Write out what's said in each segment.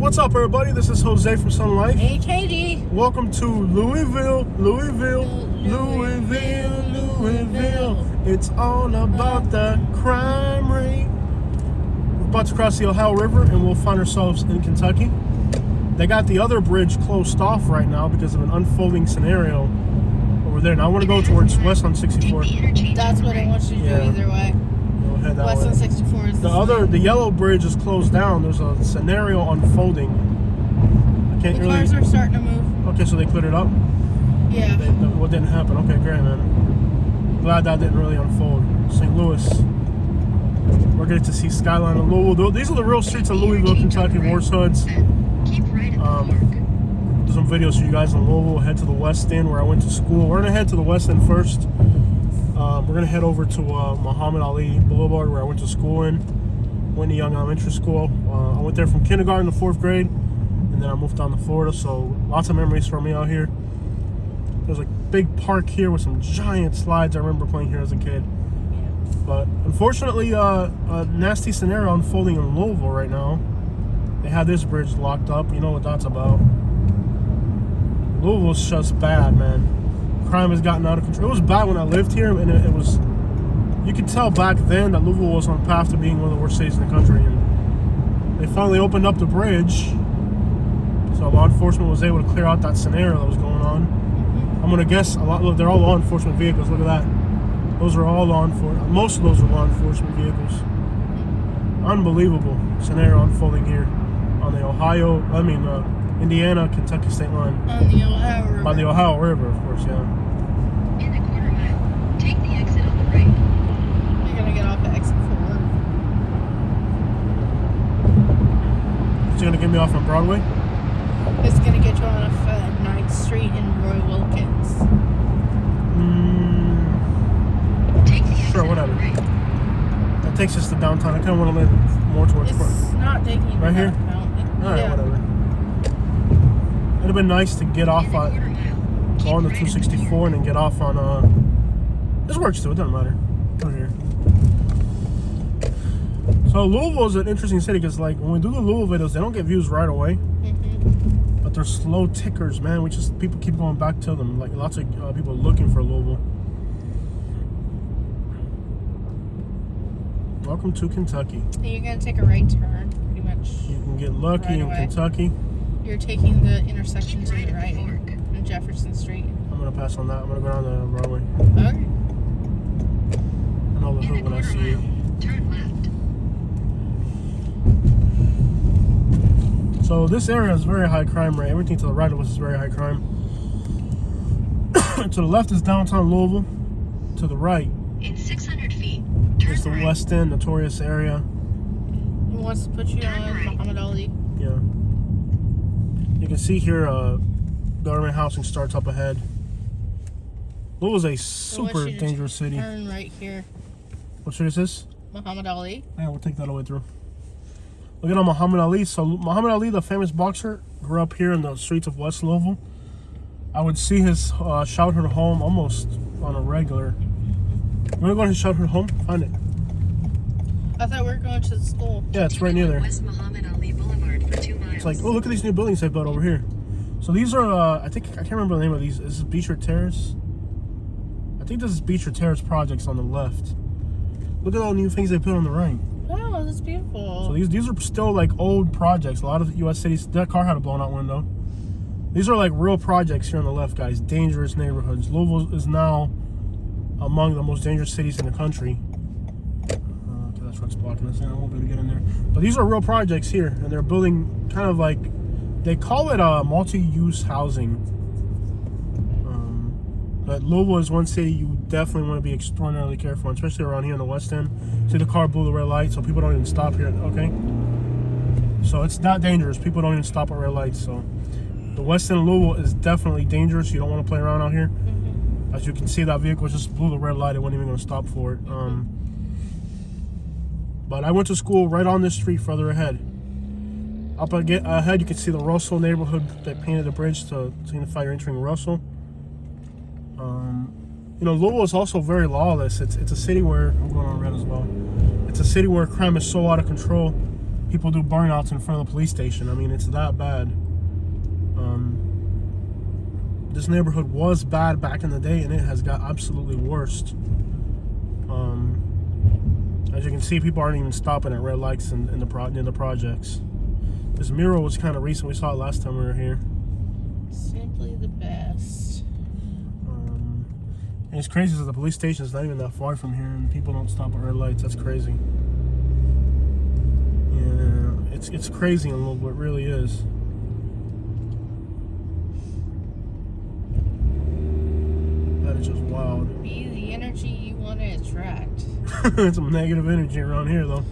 What's up, everybody? This is Jose from Sun Life. Hey, Katie. Welcome to Louisville. It's all about the crime rate. We're about to cross the Ohio River, and we'll find ourselves in Kentucky. They got the other bridge closed off right now because of an unfolding scenario over there. Now I want to go towards west on 64. That's what I want you to do either way. We'll head that West way. on 64 is The yellow bridge is closed down. There's a scenario unfolding. I can't the really. cars are starting to move. Okay, so they cleared it up. Yeah. What didn't happen? Okay, great, man. Glad that didn't really unfold. St. Louis. We're getting to see skyline of Louisville. These are the real streets of Louisville, Kentucky. Horse hoods. Do some videos for you guys in Louisville. We'll head to the West End where I went to school. We're gonna head to the West End first. We're gonna head over to Muhammad Ali Boulevard where I went to school in Whitney Young Elementary School. I went there from kindergarten to 4th grade, and then I moved down to Florida. So lots of memories for me out here. There's a big park here with some giant slides. I remember playing here as a kid. But unfortunately, a nasty scenario unfolding in Louisville right now. They had this bridge locked up. You know what that's about. Louisville's just bad, man. Crime has gotten out of control. It was bad when I lived here, and it was. You could tell back then that Louisville was on the path to being one of the worst cities in the country. And they finally opened up the bridge, so law enforcement was able to clear out that scenario that was going on. I'm gonna guess a lot. Look, they're all law enforcement vehicles. Look at that. Those are all law enforcement. Most of those are law enforcement vehicles. Unbelievable scenario unfolding here on the Indiana, Kentucky state line. On the Ohio River. By the Ohio River, of course, yeah. In a quarter mile, take the exit on the right. You're going to get off at exit 4. It's going to get me off on Broadway? It's going to get you off at 9th Street in Roy Wilkins. Take the exit Sure, whatever. on the right. That takes us to downtown. I kind of want to live more towards It's not taking you right here? downtown. Alright, Yeah. whatever. It'd have been nice to get off In a on quarter mile, keep on the right on 264 and then get off on this works too, it doesn't matter. Over here. So Louisville is an interesting city because like when we do the Louisville videos, they don't get views right away. But they're slow tickers, man. People keep going back to them. Like lots of people looking for Louisville. Welcome to Kentucky. You're going to take a right turn, pretty much. You can get lucky Right in away. Kentucky. You're taking the intersection Keep to right the at right the fork. in Jefferson Street. I'm gonna pass on that. I'm gonna go down the Broadway. Okay. I know the In a hood when I quarter see it. mile, turn left. So this area is very high crime rate. Everything to the right of us is very high crime. To the left is downtown Louisville. To the right In 600 feet, turn is the right. West End, notorious area. He wants to put you Turn on right. Muhammad Ali. Yeah. You can see here, government housing starts up ahead. Louisville's a I want super you to dangerous city. Turn right here. What street is this? Muhammad Ali. Yeah, we'll take that all the way through. Look at Muhammad Ali. So Muhammad Ali, the famous boxer, grew up here in the streets of West Louisville. I would see his childhood home almost on a regular. You want to go to his childhood home? Find it. I thought we were going to school. Yeah, it's right near there. West Muhammad Ali Boulevard for 2 miles. It's like, oh, look at these new buildings they built over here. So these are, I can't remember the name of these. Is this Beecher Terrace? I think this is Beecher Terrace projects on the left. Look at all the new things they put on the right. Oh, that's beautiful. So these are still like old projects. A lot of U.S. cities, that car had a blown out window. These are like real projects here on the left, guys. Dangerous neighborhoods. Louisville is now among the most dangerous cities in the country. Okay, that truck's blocking us in. I won't be able to get in there. But these are real projects here, and they're building kind of like, they call it multi-use housing. But Louisville is one city you definitely want to be extraordinarily careful, especially around here in the West End. See, the car blew the red light, so people don't even stop here. Okay, so it's not dangerous. People don't even stop at red lights. So the West End of Louisville is definitely dangerous. You don't want to play around out here. As you can see, that vehicle just blew the red light. It wasn't even going to stop for it. But I went to school right on this street further ahead. Up ahead, you can see the Russell neighborhood. They painted a bridge to signify you're entering Russell. You know, Louisville is also very lawless. It's a city where, I'm going on red as well. It's a city where crime is so out of control. people do burnouts in front of the police station. I mean, it's that bad. This neighborhood was bad back in the day, and it has got absolutely worse. As you can see, people aren't even stopping at red lights in the projects. This mural was kind of recent. We saw it last time we were here. Simply the best. And it's crazy that the police station is not even that far from here, and people don't stop at red lights. That's crazy. Yeah, it's crazy in Louisville. It really is. That is just wild. Be the energy you want to attract. Some negative energy around here, though.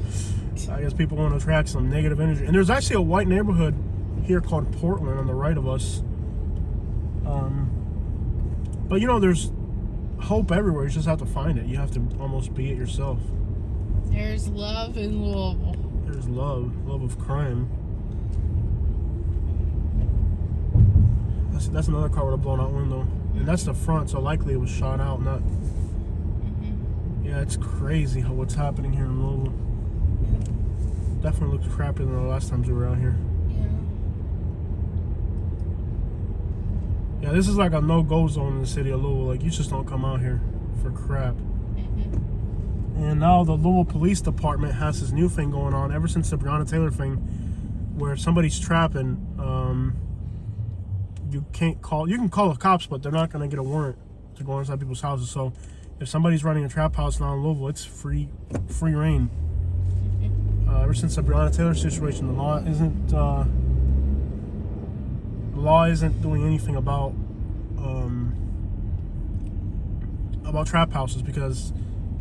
I guess people want to attract some negative energy. And there's actually a white neighborhood here called Portland on the right of us. But you know, there's hope everywhere. You just have to find it. You have to almost be it yourself. There's love in Louisville. There's love of crime. That's another car with a blown out window. And that's the front, so likely it was shot out, not... Yeah, it's crazy what's happening here in Louisville. Definitely looks crappier than the last times we were out here. Yeah, this is like a no-go zone in the city of Louisville. Like, you just don't come out here for crap. And now the Louisville Police Department has this new thing going on ever since the Breonna Taylor thing, where if somebody's trapping, you can call the cops, but they're not going to get a warrant to go inside people's houses. So if somebody's running a trap house now in Louisville, it's free reign. Ever since the Breonna Taylor situation, the law isn't doing anything about trap houses, because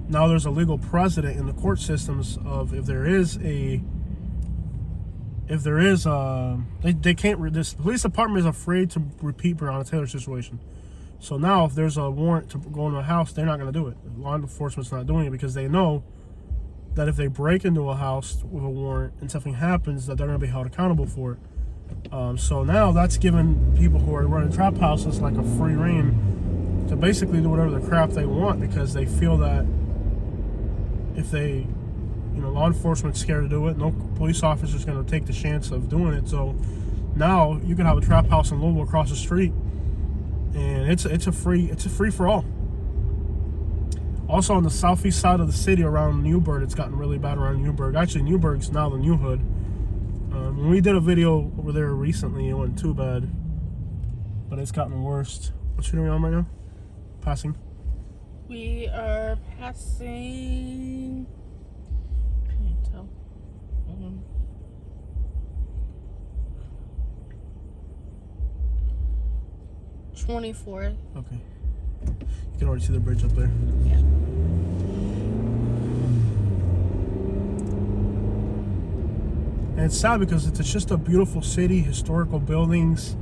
now there's a legal precedent in the court systems of if there is they can't. This police department is afraid to repeat Breonna Taylor situation. So now if there's a warrant to go into a house, they're not going to do it. Law enforcement's not doing it because they know that if they break into a house with a warrant and something happens, that they're going to be held accountable for it. So now that's giving people who are running trap houses like a free reign to basically do whatever the crap they want, because they feel that if they, law enforcement's scared to do it, no police officer's going to take the chance of doing it. So now you can have a trap house in Louisville across the street, and it's a free for all. Also on the southeast side of the city around Newburgh, it's gotten really bad around Newburgh. Actually, Newburgh's now the new hood. When we did a video over there recently, it wasn't too bad, but it's gotten worse. What street are we on right now? Passing? We are passing... Can't tell. 24th. Okay. You can already see the bridge up there. Yeah. And it's sad because it's just a beautiful city, historical buildings,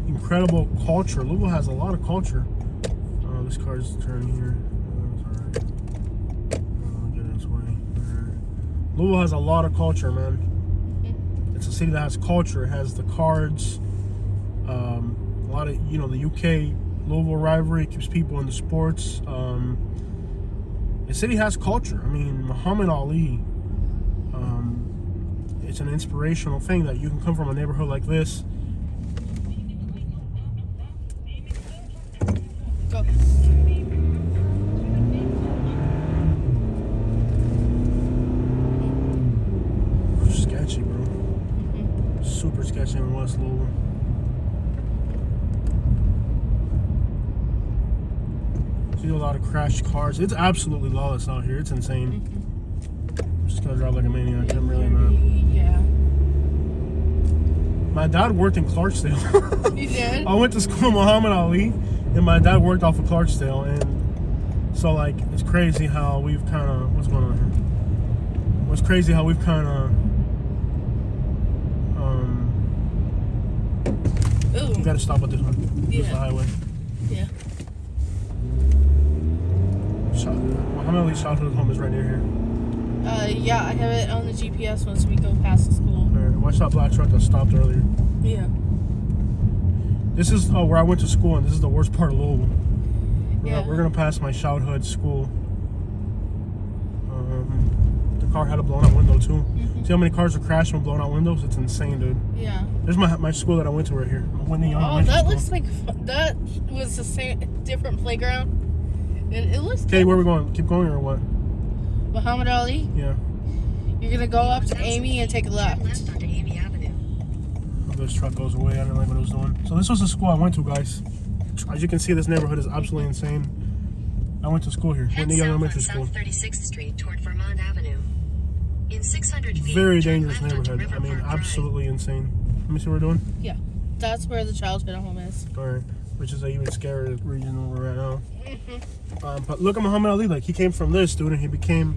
incredible culture. Louisville has a lot of culture. This car's turning here. Alright. I'll get this way. Alright. Louisville has a lot of culture, man. It's a city that has culture. It has the cards. A lot of, the UK Louisville rivalry keeps people into sports. The city has culture. I mean, Muhammad Ali. It's an inspirational thing that you can come from a neighborhood like this. Go. Sketchy, bro. Super sketchy in West Louisville. See a lot of crashed cars. It's absolutely lawless out here. It's insane. I'm just gonna drive like a maniac. I'm really not. Yeah. My dad worked in Clarksdale. You did? I went to school in Muhammad Ali, and my dad worked off of Clarksdale, and so like it's crazy how we've kind of what's going on here. It's crazy how we've kind of you gotta stop at this one. This is the highway. Yeah. Muhammad Ali's childhood home is right near here. Yeah, I have it on the GPS once we go past the school. Alright, watch that black truck that stopped earlier. Yeah. This is where I went to school, and this is the worst part of Louisville. We're Yeah. gonna pass my childhood school. The car had a blown out window too. See how many cars are crashing with blown out windows? It's insane, dude. Yeah. There's my school that I went to right here. Whitney Young Oh, Elementary that School. looks like that was the same different playground. It looks Okay, good. where are we going? Keep going or what? Muhammad Ali. Yeah. You're gonna go up to Amy and take a Turn left. left onto Amy Avenue. Oh, this truck goes away. I didn't like what it was doing. So this was the school I went to, guys. As you can see, this neighborhood is absolutely insane. I went to school here, Head Whitney Young south on Elementary School. South 36th Street toward Vermont Avenue. In 600 feet, Very turn dangerous left onto neighborhood. I mean, River Park absolutely insane. Let me see what we're doing. Yeah, that's where the childhood home is. All right, which is an even scarier region than we're at now. But look at Muhammad Ali. Like, he came from this, dude, and he became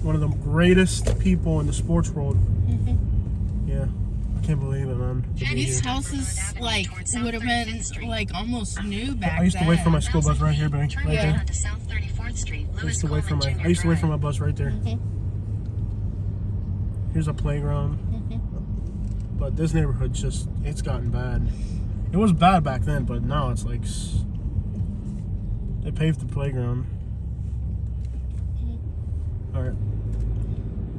one of the greatest people in the sports world. Yeah, I can't believe it, man. To be These here. houses like would have been like almost new back I used to then. wait for my school bus right here, baby. Turn Right left there. onto South 34th Street, I Lewis used to wait for Coleman my. Jr. I used to wait for my Drive. bus right there. Here's a playground. But this neighborhood it's gotten bad. It was bad back then, but now it's like they paved the playground. All right.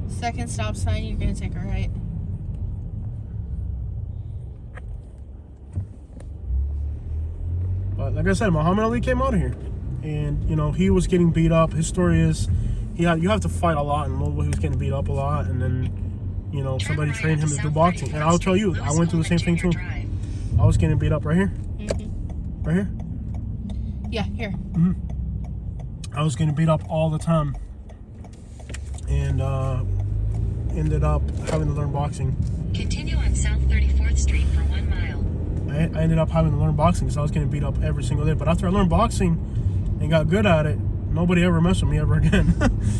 Second stop sign, you're gonna take a right. But like I said, Muhammad Ali came out of here, and you know he was getting beat up. His story is, you have to fight a lot in Louisville. He was getting beat up a lot, and then, you know, somebody Turn right trained him onto to do South boxing. 34th And I'll tell you, Street, I went through the same Lewis thing too. Coleman Jr. Drive. I was getting beat up right here, right here. Yeah, here. I was getting beat up all the time, and ended up having to learn boxing. Continue on South 34th Street for 1 mile. I ended up having to learn boxing because I was getting beat up every single day. But after I learned boxing and got good at it, nobody ever messed with me ever again.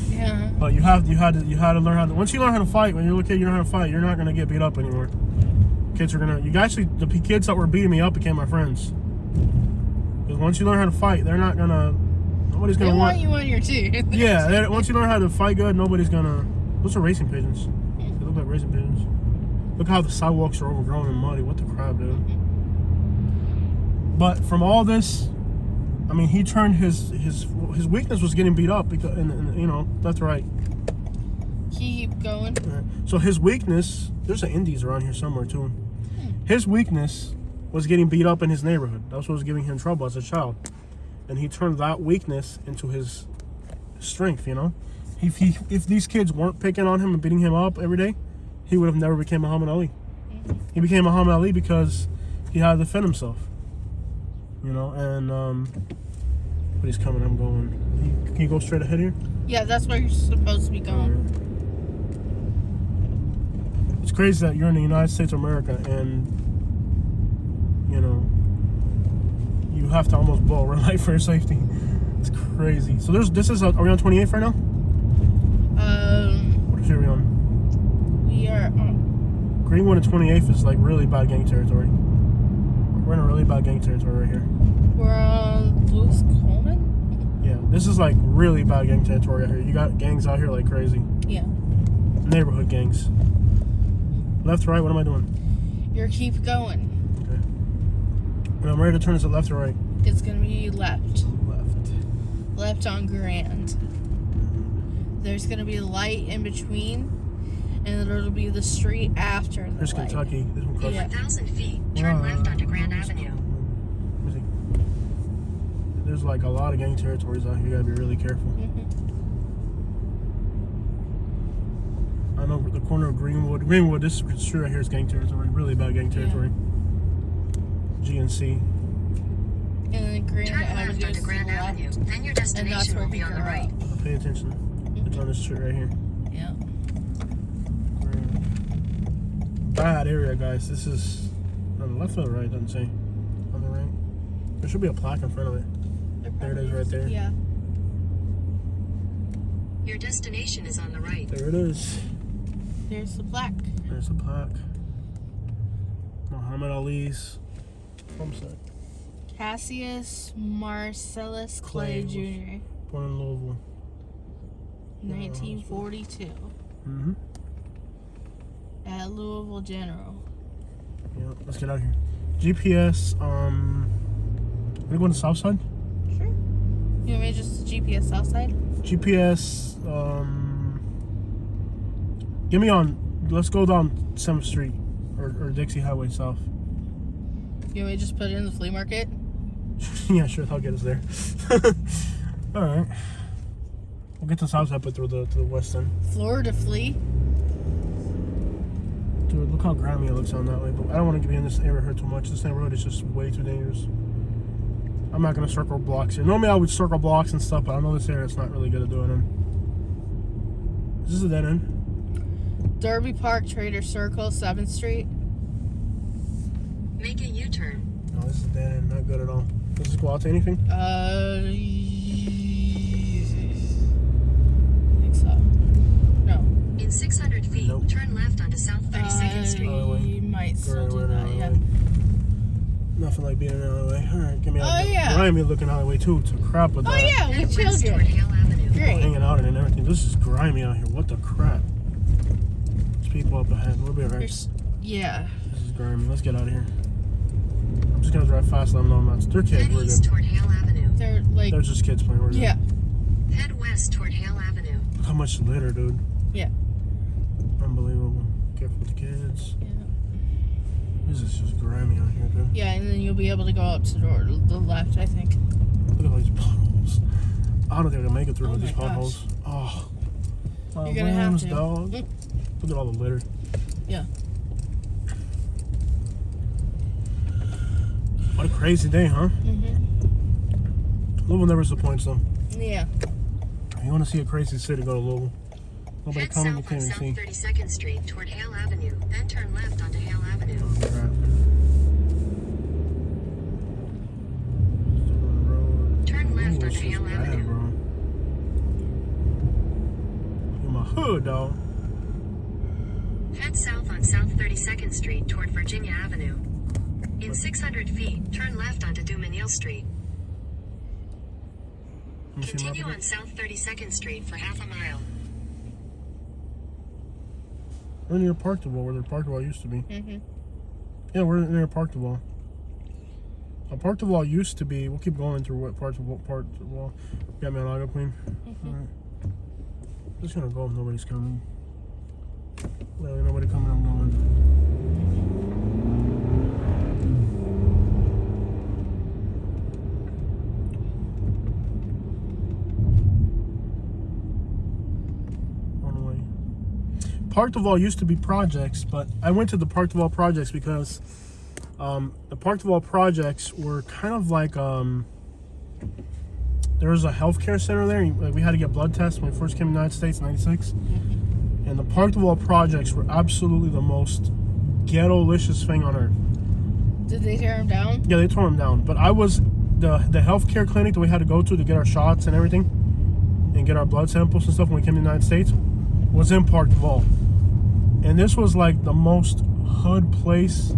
Yeah. But you had to learn how to. Once you learn how to fight, when you're a little kid, you learn how to fight. You're not gonna get beat up anymore. Kids are gonna. The kids that were beating me up became my friends. Because once you learn how to fight, they're not gonna. Nobody's They gonna want you on your team. Yeah, once you learn how to fight good, nobody's gonna. Those are racing pigeons. They look like racing pigeons. Look how the sidewalks are overgrown and muddy. What the crap, dude? But from all this, I mean, he turned his weakness was getting beat up because, and you know, left to right. Keep going. So his weakness, there's an Indies around here somewhere too. His weakness was getting beat up in his neighborhood. That's what was giving him trouble as a child, and he turned that weakness into his strength. You know, if these kids weren't picking on him and beating him up every day, he would have never became Muhammad Ali. He became Muhammad Ali because he had to defend himself. You know, and but he's coming. I'm going. Can you go straight ahead here? Yeah, that's where you're supposed to be going. It's crazy that you're in the United States of America and, you know, you have to almost blow a red light for your safety. It's crazy. So are we on 28th right now? What are we on? We are on. Greenwood and 28th is like really bad gang territory. We're in a really bad gang territory right here. We're on Lewis Coleman? Yeah, this is like really bad gang territory out here. You got gangs out here like crazy. Yeah. Neighborhood gangs. Left to right, what am I doing? You're keep going. Okay. When I'm ready to turn, is it left or right? It's gonna be left. Left. Left on Grand. There's gonna be a light in between, and it'll be the street after the There's light. Kentucky. This one crosses. Yeah. 1,000 feet, turn left onto Grand Avenue. Let me see. There's like a lot of gang territories out here. You gotta be really careful. I know the corner of Greenwood, this street right here is gang territory. Really bad gang territory. GNC. And then Grand Turn left Avenue onto is to the Grand Avenue, left. then your And that's destination where will we be on the grew right. up. Pay attention. It's on this street right here. Yeah. Bad area, guys. This is on the left or the right, doesn't say. On the right. There should be a plaque in front of it. There it is right there. Yeah. Your destination is on the right. There it is. There's the plaque. There's the plaque. Muhammad Ali's home site. Cassius Marcellus Clay Jr. Born in Louisville. 1942. Mm-hmm. At Louisville General. Yeah, let's get out of here. GPS, are we going to south side? Sure. You want me to just GPS outside? GPS, Give me on. Let's go down 7th Street or Dixie Highway South. You want me to just put it in the flea market? Yeah, sure. That'll get us there. All right. We'll get to Southside, but through the west end. Florida flea? Dude, look how grimy it looks on that way. But I don't want to be in this neighborhood too much. This neighborhood is just way too dangerous. I'm not going to circle blocks here. Normally I would circle blocks and stuff, but I know this area is not really good at doing it. Is this a dead end? Derby Park Trader Circle, 7th Street. Make a U-turn. No, this is a dead end. Not good at all. Does this go out to anything? I think so. No. In 600 feet, Nope. turn left onto South 32nd Street. You might still do We're in an that, yeah. alleyway. Nothing like being in an alleyway. All right, give me a yeah. grimy looking alleyway too. It's a crap with Oh, that. yeah, Head with west toward children. Hale Avenue. Great. Hanging out in it and everything. This is grimy out here. What the crap? There's people up ahead. We'll be alright. There's- Yeah. This is grimy. Let's get out of here. I'm just gonna drive fast. Let them know I'm not. They're kids. Head We're east good. toward Hale Avenue. They're like, They're just kids playing. We're good. yeah. Head west toward Hale Avenue. Look how much litter, dude. Yeah. Unbelievable. Careful with the kids. Yeah. This is just grimy out here, dude. Yeah, and then you'll be able to go out to the left, I think. Look at all these potholes. I don't think I can make it through Oh all these my gosh. potholes. Oh. My You're gonna have limbs, to. dog. Mm. Look at all the litter. Yeah. What a crazy day, huh? Mm-hmm. Louisville never disappoints them. Yeah. You want to see a crazy city, go to Louisville. Nobody Head coming, you south can't on even South see. 32nd Street toward Hale Avenue. Then turn left onto Hale Avenue. Oh, crap. Still on the road. Turn left Ooh, onto it's just Hale bad, Avenue. bro. In my hood, dog. Head south on South 32nd Street toward Virginia Avenue. In 600 feet, turn left onto Dumesnil Street. Let me see my Continue map on South 32nd Street for half a mile. We're near Park the Wall, where the Park the Wall used to be. Mm-hmm. Yeah, we're near Park the Wall. Park the Wall used to be. We'll keep going through what Park the Wall. Got me on Auto Queen. Alright. Just gonna go if nobody's coming. Literally nobody coming, I'm going. Park the Wall used to be projects, but I went to the Park the Wall projects because the Park the Wall projects were kind of like there was a healthcare center there. We had to get blood tests when we first came to the United States in '96, and the Park the Wall projects were absolutely the most ghetto-licious thing on earth. Did they tear them down? Yeah, they tore them down. But I was the healthcare clinic that we had to go to get our shots and everything, and get our blood samples and stuff when we came to the United States, was in Park the Wall. And this was like the most hood place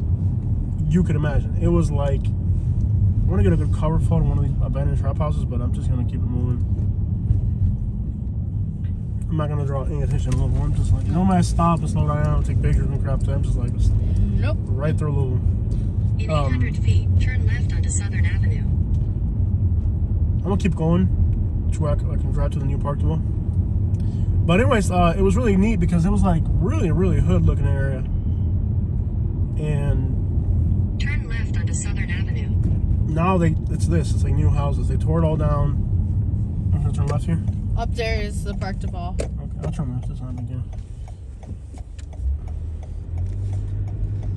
you could imagine. It was like, I want to get a good cover photo of one of these abandoned trap houses, but I'm just going to keep it moving. I'm not going to draw any attention to Louisville. I'm just like, no man, stop and slow down, take pictures and crap. I'm just like, Nope. right through Louisville. In 800 feet, turn left onto Southern Avenue. I'm going to keep going so I can drive to the new Park the Wall. But anyways, it was really neat because it was like really hood looking area. And Turn left onto Southern Avenue. now it's like new houses. They tore it all down. I'm gonna turn left here. Up there is the Park the Ball. Okay, I'll turn left this time again.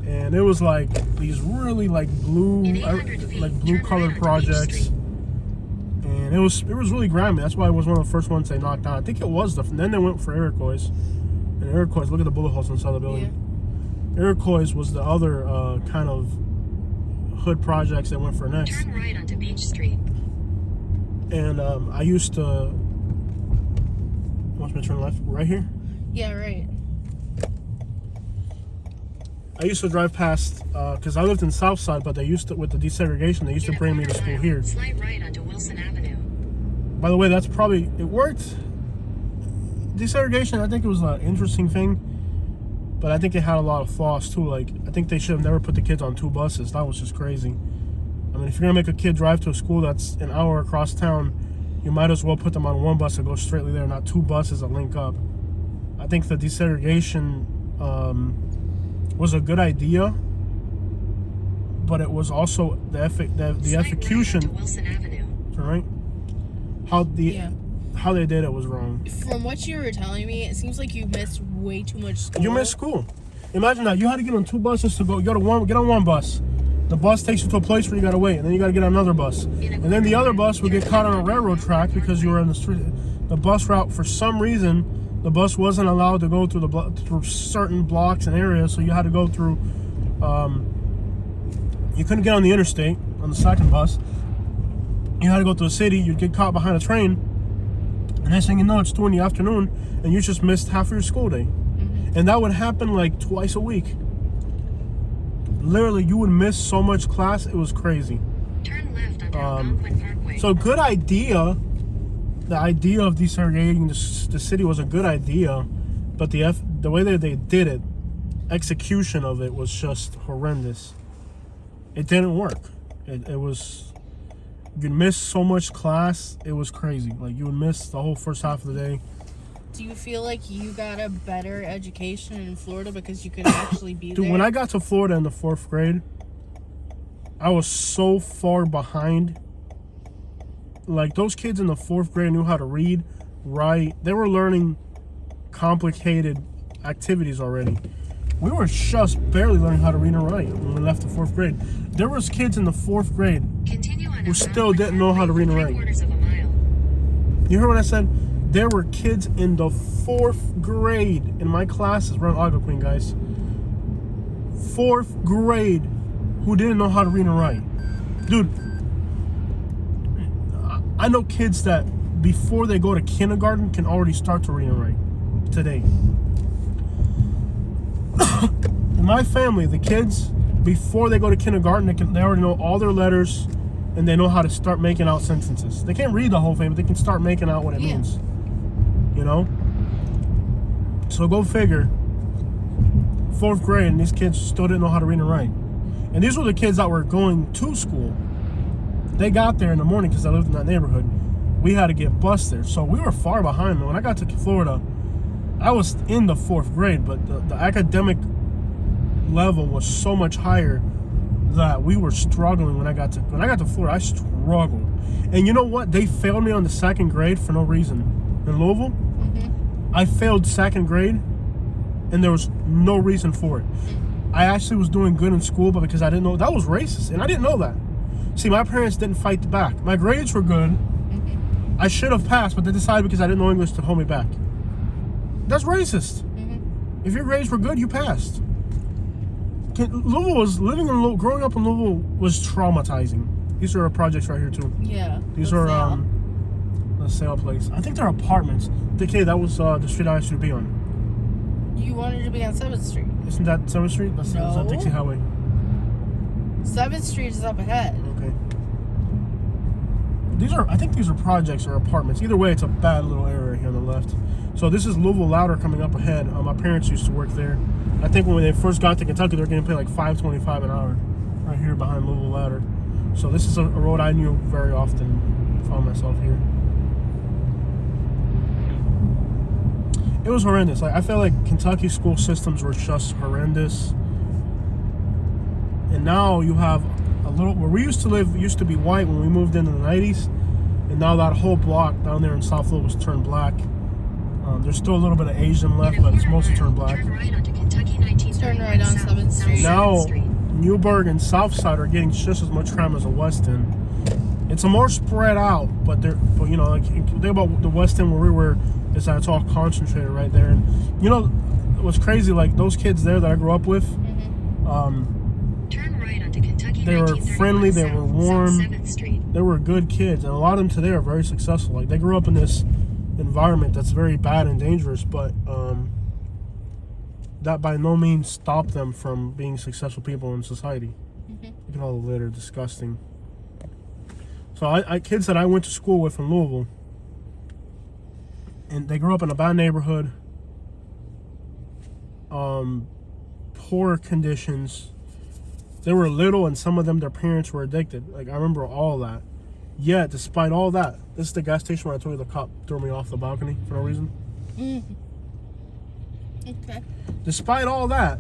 And it was like these really like blue, In 800 feet, like blue turn colored right onto Beach projects. Street. And it was really grimy. That's why it was one of the first ones they knocked down. I think it was then they went for Iroquois. And Iroquois, look at the bullet holes inside the building. Yeah. Iroquois was the other kind of hood projects that went for next. Turn right onto Beach Street. And I used to. Want me to turn left? Right here? Yeah, right. I used to drive past, because I lived in Southside, but they used to, with the desegregation, they used to In a bring me to quarter school mile, here. Slight right onto Wilson Avenue. By the way, that's probably, it worked. Desegregation, I think it was an interesting thing, but I think it had a lot of flaws too. Like, I think they should have never put the kids on two buses. That was just crazy. I mean, if you're going to make a kid drive to a school that's an hour across town, you might as well put them on one bus and go straightly there, not two buses that link up. I think the desegregation was a good idea, but it was also the execution. To Wilson Avenue. Right? How they did it was wrong. From what you were telling me, it seems like you missed way too much school. You missed school. Imagine that. You had to get on 2 buses to go. You gotta get on 1 bus. The bus takes you to a place where you gotta wait, and then you gotta get on another bus. And then the other bus would get caught on a railroad track because you were in the street. The bus route, for some reason, the bus wasn't allowed to go through through certain blocks and areas, so you had to go through. You couldn't get on the interstate on the second bus. You had to go to the city. You'd get caught behind a train, and next thing you know, it's 2 in the afternoon, and you just missed half of your school day. And that would happen like twice a week. Literally, you would miss so much class, it was crazy. Turn left onto Algonquin Parkway. So good idea. The idea of desegregating the city was a good idea, but the way that they did it, execution of it was just horrendous. It didn't work. It was, you'd miss so much class, it was crazy. Like, you would miss the whole first half of the day. Do you feel like you got a better education in Florida because you could actually be Dude, there? when I got to Florida in the 4th grade, I was so far behind. Like, those kids in the 4th grade knew how to read, write. They were learning complicated activities already. We were just barely learning how to read and write when we left the 4th grade. There was kids in the 4th grade who still didn't know how to read and write. You heard what I said? There were kids in the 4th grade in my classes. We're on Algonquin, guys. 4th grade who didn't know how to read and write. Dude, I know kids that before they go to kindergarten can already start to read and write today. In my family, the kids, before they go to kindergarten, they already know all their letters, and they know how to start making out sentences. They can't read the whole thing, but they can start making out what it means. You know? So go figure. 4th grade, and these kids still didn't know how to read and write. And these were the kids that were going to school. They got there in the morning because I lived in that neighborhood. We had to get bus there. So we were far behind them. When I got to Florida, I was in the 4th grade, but the academic level was so much higher that we were struggling when I got to Florida. I struggled. And you know what? They failed me on the 2nd grade for no reason. In Louisville, I failed 2nd grade, and there was no reason for it. I actually was doing good in school, but because I didn't know, that was racist, and I didn't know that. See, my parents didn't fight back. My grades were good. I should have passed, but they decided because I didn't know English to hold me back. That's racist. If your grades were good, you passed. Louisville was growing up in Louisville was traumatizing. These are our projects right here too. Yeah. These are the sale place. I think they're apartments. Okay, that was the street I used to be on. You wanted to be on 7th Street. Isn't that 7th Street? That's Dixie Highway. 7th Street is up ahead. Okay. I think these are projects or apartments. Either way, it's a bad little area here on the left. So this is Louisville Louder coming up ahead. My parents used to work there. I think when they first got to Kentucky, they were getting paid like $5.25 an hour. Right here behind Louisville Louder. So this is a road I knew very often. Found myself here. It was horrendous. Like, I felt like Kentucky school systems were just horrendous. And now you have a little, where we used to live used to be white when we moved into the 90s. And now that whole block down there in South Louisville was turned black. There's still a little bit of Asian left, but it's mostly turned black. Turn right onto Kentucky 1931 Turn right on 7th Street. Now, Newburgh and Southside are getting just as much crime as the West End. It's a more spread out, but you know, like, think about the West End where we were, is that it's all concentrated right there. And you know, what's crazy, like those kids there that I grew up with, Turn right onto Kentucky they were friendly, they were warm, 7th Street. they were good kids, and a lot of them today are very successful. Like, they grew up in this environment that's very bad and dangerous, but that by no means stopped them from being successful people in society. Look at all the litter, disgusting. So I kids that I went to school with in Louisville, and they grew up in a bad neighborhood, poor conditions. They were little, and some of them, their parents were addicted. Like, I remember all that. Yet, despite all that, this is the gas station where I told you the cop threw me off the balcony for no reason. Okay. Despite all that,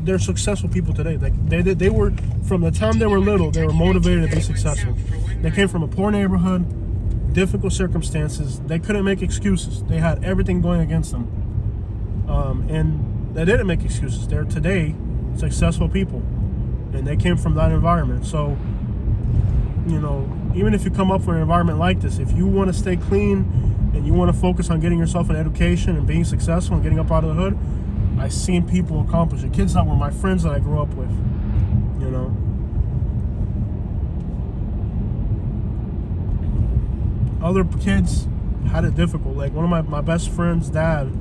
they're successful people today. They were, from the time they were little, they were motivated to be successful. They came from a poor neighborhood, difficult circumstances. They couldn't make excuses. They had everything going against them. And they didn't make excuses. They're today successful people. And they came from that environment. So, you know, even if you come up from an environment like this, if you want to stay clean and you want to focus on getting yourself an education and being successful and getting up out of the hood, I've seen people accomplish it. Kids that were my friends that I grew up with, you know. Other kids had it difficult. Like one of my best friend's dad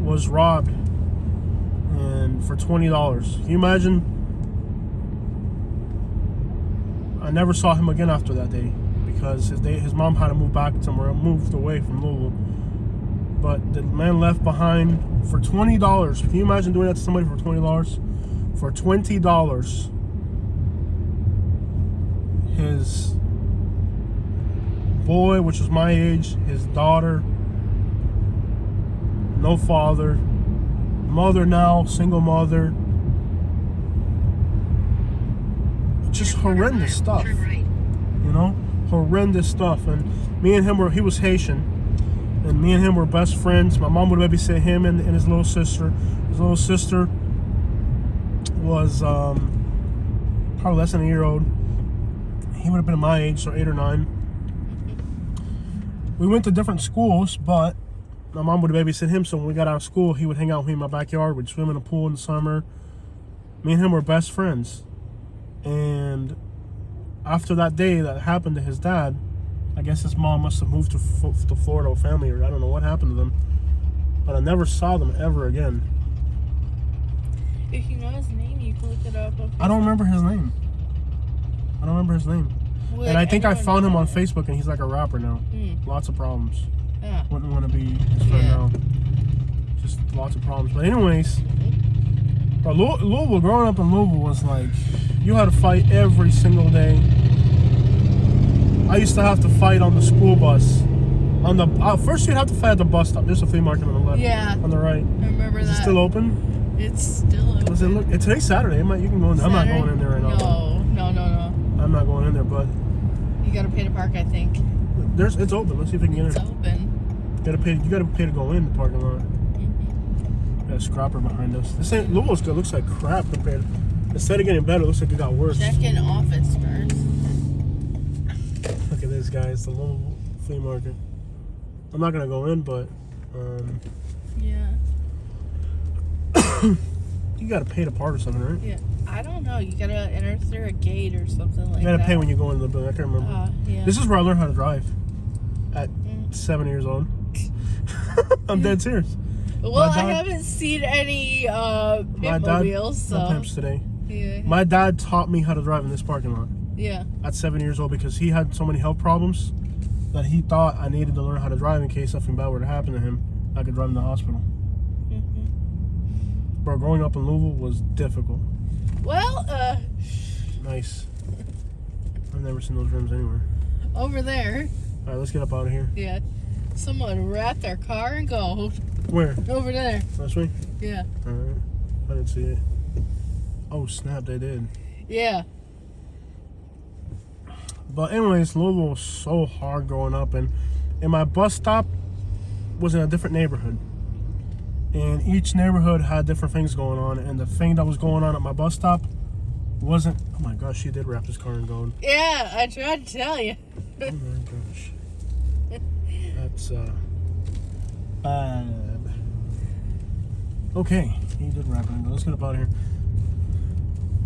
was robbed and for $20. Can you imagine? I never saw him again after that day because his mom had to move back somewhere, moved away from Louisville. But the man left behind for $20. Can you imagine doing that to somebody for $20? For $20, his boy, which was my age, his daughter, no father, mother now, single mother. Just horrendous stuff, you know, horrendous stuff. And me and him he was Haitian, and me and him were best friends. My mom would babysit him and his little sister. His little sister was probably less than a year old. He would have been my age, so 8 or 9. We went to different schools, but my mom would babysit him, so when we got out of school, he would hang out with me in my backyard. We'd swim in the pool in the summer. Me and him were best friends. And after that day that happened to his dad, I guess his mom must have moved to Florida with family, or I don't know what happened to them. But I never saw them ever again. If you know his name, you can look it up. I don't remember his name. Would And I think I anyone found him know on it? Facebook, and he's like a rapper now. Lots of problems. Yeah. Wouldn't want to be his friend now. Just lots of problems. But anyways, bro, Louisville, growing up in Louisville was like, you had to fight every single day. I used to have to fight on the school bus. On the first, you'd have to fight at the bus stop. There's a flea market on the left. Yeah. On the right. I remember that. Is it still open? It's still open. Does it look? Today's Saturday. You can go in there. I'm not going in there right now. No. I'm not going in there, but You gotta pay to park, I think. it's open. Let's see if we can get in. It's open. You gotta pay to go in the parking lot. Got a scrapper behind us. This ain't Louisville's good. Looks like crap compared. Instead of getting better, it looks like it got worse. Check in office first. Look at this, guys. The Louisville flea market. I'm not gonna go in, but Yeah. you gotta pay to park or something, right? Yeah. I don't know. You gotta enter through a gate or something like that. You gotta pay when you go into the building. I can't remember. Yeah. This is where I learned how to drive. At 7 years old. I'm dead serious. Well, I haven't seen any pitmobiles, so. No pimps today. Yeah. My dad taught me how to drive in this parking lot Yeah. at 7 years old because he had so many health problems that he thought I needed to learn how to drive in case something bad were to happen to him. I could drive him to the hospital. Bro, growing up in Louisville was difficult. Well, Nice. I've never seen those rims anywhere. over there, All right, let's get up out of here. yeah, someone wrapped their car in gold. Where? Over there. Last week? Yeah. All right. I didn't see it. Oh, snap, they did. Yeah. But anyways, Louisville was so hard growing up, and my bus stop was in a different neighborhood. And each neighborhood had different things going on, and the thing that was going on at my bus stop wasn't... Oh my gosh, she did wrap this car in gold. Yeah, I tried to tell you. Oh my gosh. That's bad. Okay, he did wrap it in gold. Let's get up out of here.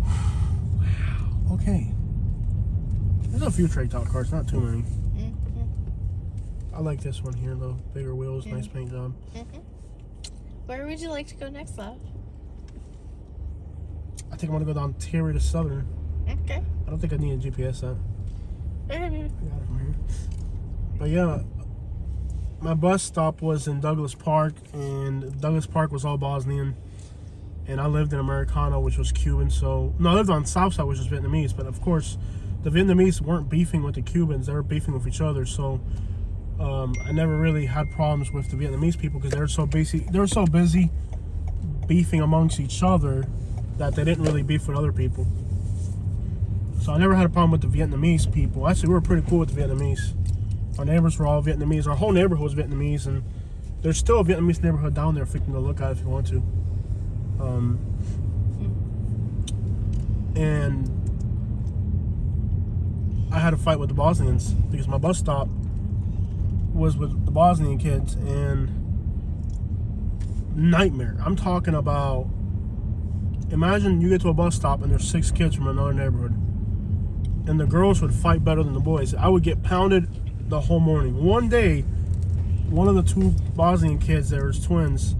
Wow. Okay. There's a few trade top cars, not too many. I like this one here, though. Bigger wheels, nice paint job. Where would you like to go next, love? I think I'm gonna go down Terry to Southern. Okay. I don't think I need a GPS set. Okay, baby. I got it from here. But yeah, my bus stop was in Douglas Park, and Douglas Park was all Bosnian. And I lived in Americana, which was Cuban. So, no, I lived on Southside, which was Vietnamese. But of course, the Vietnamese weren't beefing with the Cubans; they were beefing with each other. So, I never really had problems with the Vietnamese people because they were so busy. They were so busy beefing amongst each other that they didn't really beef with other people. So I never had a problem with the Vietnamese people. Actually, we were pretty cool with the Vietnamese. Our neighbors were all Vietnamese. Our whole neighborhood was Vietnamese, and there's still a Vietnamese neighborhood down there if you can go look at it if you want to. And I had a fight with the Bosnians because my bus stop was with the Bosnian kids, and nightmare. I'm talking about, imagine you get to a bus stop and there's 6 kids from another neighborhood, and the girls would fight better than the boys. I would get pounded the whole morning. One day, one of the 2 Bosnian kids, there was twins,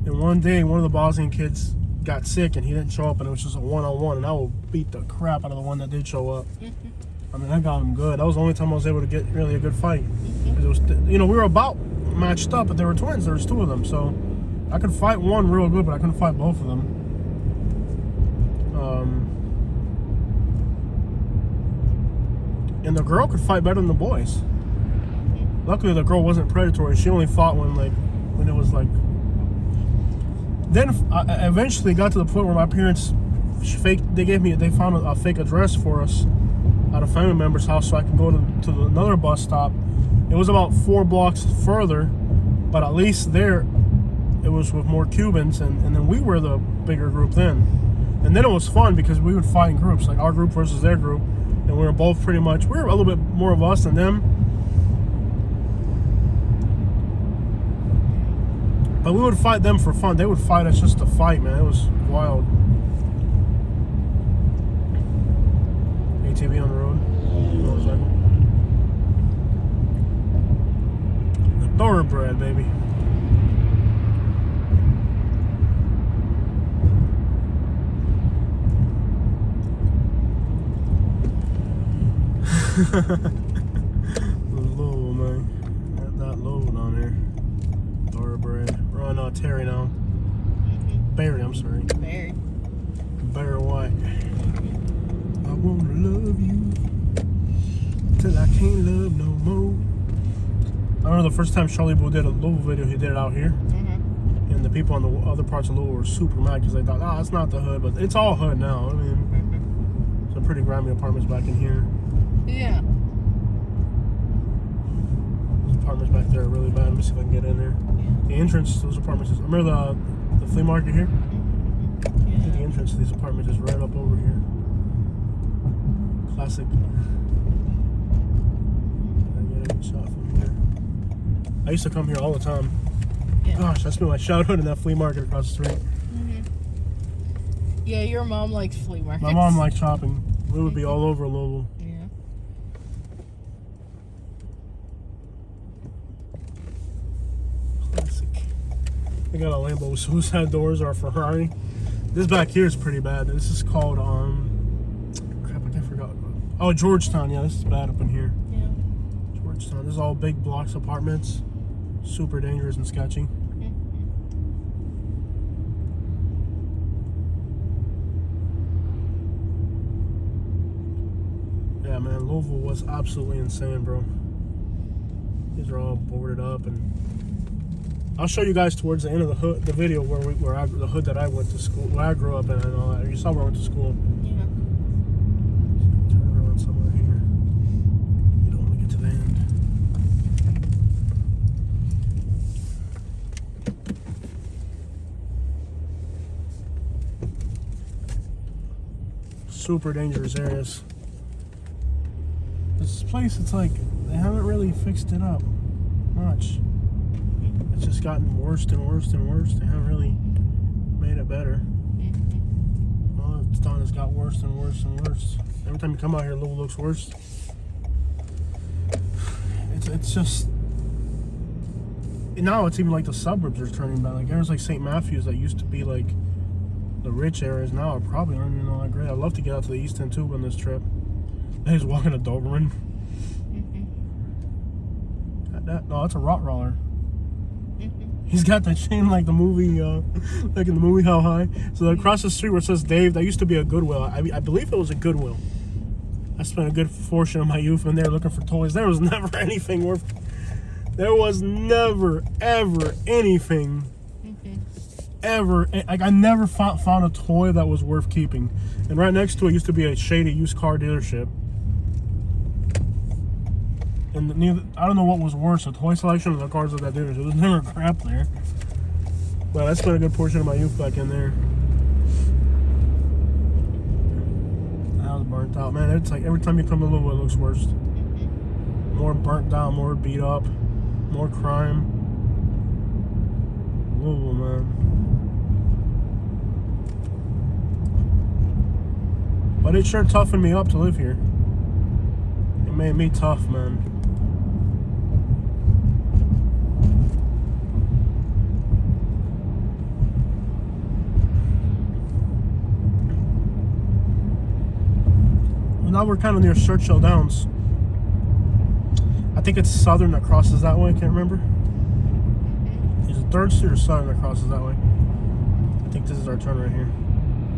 and one day one of the Bosnian kids got sick and he didn't show up, and it was just a one-on-one, and I would beat the crap out of the one that did show up. I mean, I got him good. That was the only time I was able to get really a good fight. It was, we were about matched up, but they were twins. There was 2 of them, so I could fight one real good, but I couldn't fight both of them. And the girl could fight better than the boys. Luckily, the girl wasn't predatory. She only fought when it was like. Then I eventually got to the point where my parents they found a fake address for us at a family member's house so I could go to another bus stop. It was about 4 blocks further, but at least there it was with more Cubans, and then we were the bigger group then. And then it was fun because we would fight in groups, like our group versus their group, and we were both pretty much, we were a little bit more of us than them. But we would fight them for fun. They would fight us just to fight, man. It was wild. ATV on the road. Motorcycle. The thoroughbred, baby. Low, man. That low down there. Thoroughbred. We're on Terry now. Barry, I'm sorry. Very. Barry White. I wanna love you till I can't love no more. I remember the first time Charlie Boo did a Louisville video, he did it out here. And the people in the other parts of Louisville were super mad because they thought, it's not the hood, but it's all hood now. I mean, some pretty grimy apartments back in here. Yeah. Those apartments back there are really bad. Let me see if I can get in there. The entrance to those apartments is, remember the flea market here? I think the entrance to these apartments is right up over here. Classic. I get a good shot from here. I used to come here all the time. Yeah. Gosh, I spent my childhood in that flea market across the street. Yeah, your mom likes flea markets. My mom liked shopping. We would be all over Louisville. Yeah. Classic. They got a Lambo with suicide doors or a Ferrari. This back here is pretty bad. This is called crap, I forgot. Oh, Georgetown. Yeah, this is bad up in here. Yeah. Georgetown. This is all big blocks apartments. Super dangerous and sketchy. Yeah, man, Louisville was absolutely insane, bro. These are all boarded up, and I'll show you guys towards the end of the video the hood that I went to school, where I grew up in, and all that. You saw where I went to school. Yeah. Turn around somewhere here. You don't want to get to the end. Super dangerous areas. This place, it's like they haven't really fixed it up much. It's just gotten worse and worse and worse. They haven't really made it better. All it's done is got worse and worse and worse. Every time you come out here, Louisville looks worse. It's just, now it's even like the suburbs are turning bad. Like areas like St. Matthews that used to be like the rich areas now are probably aren't even all that great. I'd love to get out to the East End too on this trip. I was walking a Doberman. Got that? No, it's a Rottweiler. He's got that chain like the movie, like in the movie How High. So across the street where it says Dave, that used to be a Goodwill. I believe it was a Goodwill. I spent a good portion of my youth in there looking for toys. There was never anything worth There was never, ever anything, ever. Like, I never found a toy that was worth keeping. And right next to it used to be a shady used car dealership. And I don't know what was worse, the toy selection or the cars at that dealership. There was never crap there. Well, I spent a good portion of my youth back in there. I was burnt out, man. It's like every time you come to Louisville, it looks worse. More burnt down, more beat up, more crime. Louisville, man. But it sure toughened me up to live here. It made me tough, man. Now we're kind of near Churchill Downs. I think it's Southern that crosses that way. I can't remember. Is it 3rd Street or Southern that crosses that way? I think this is our turn right here.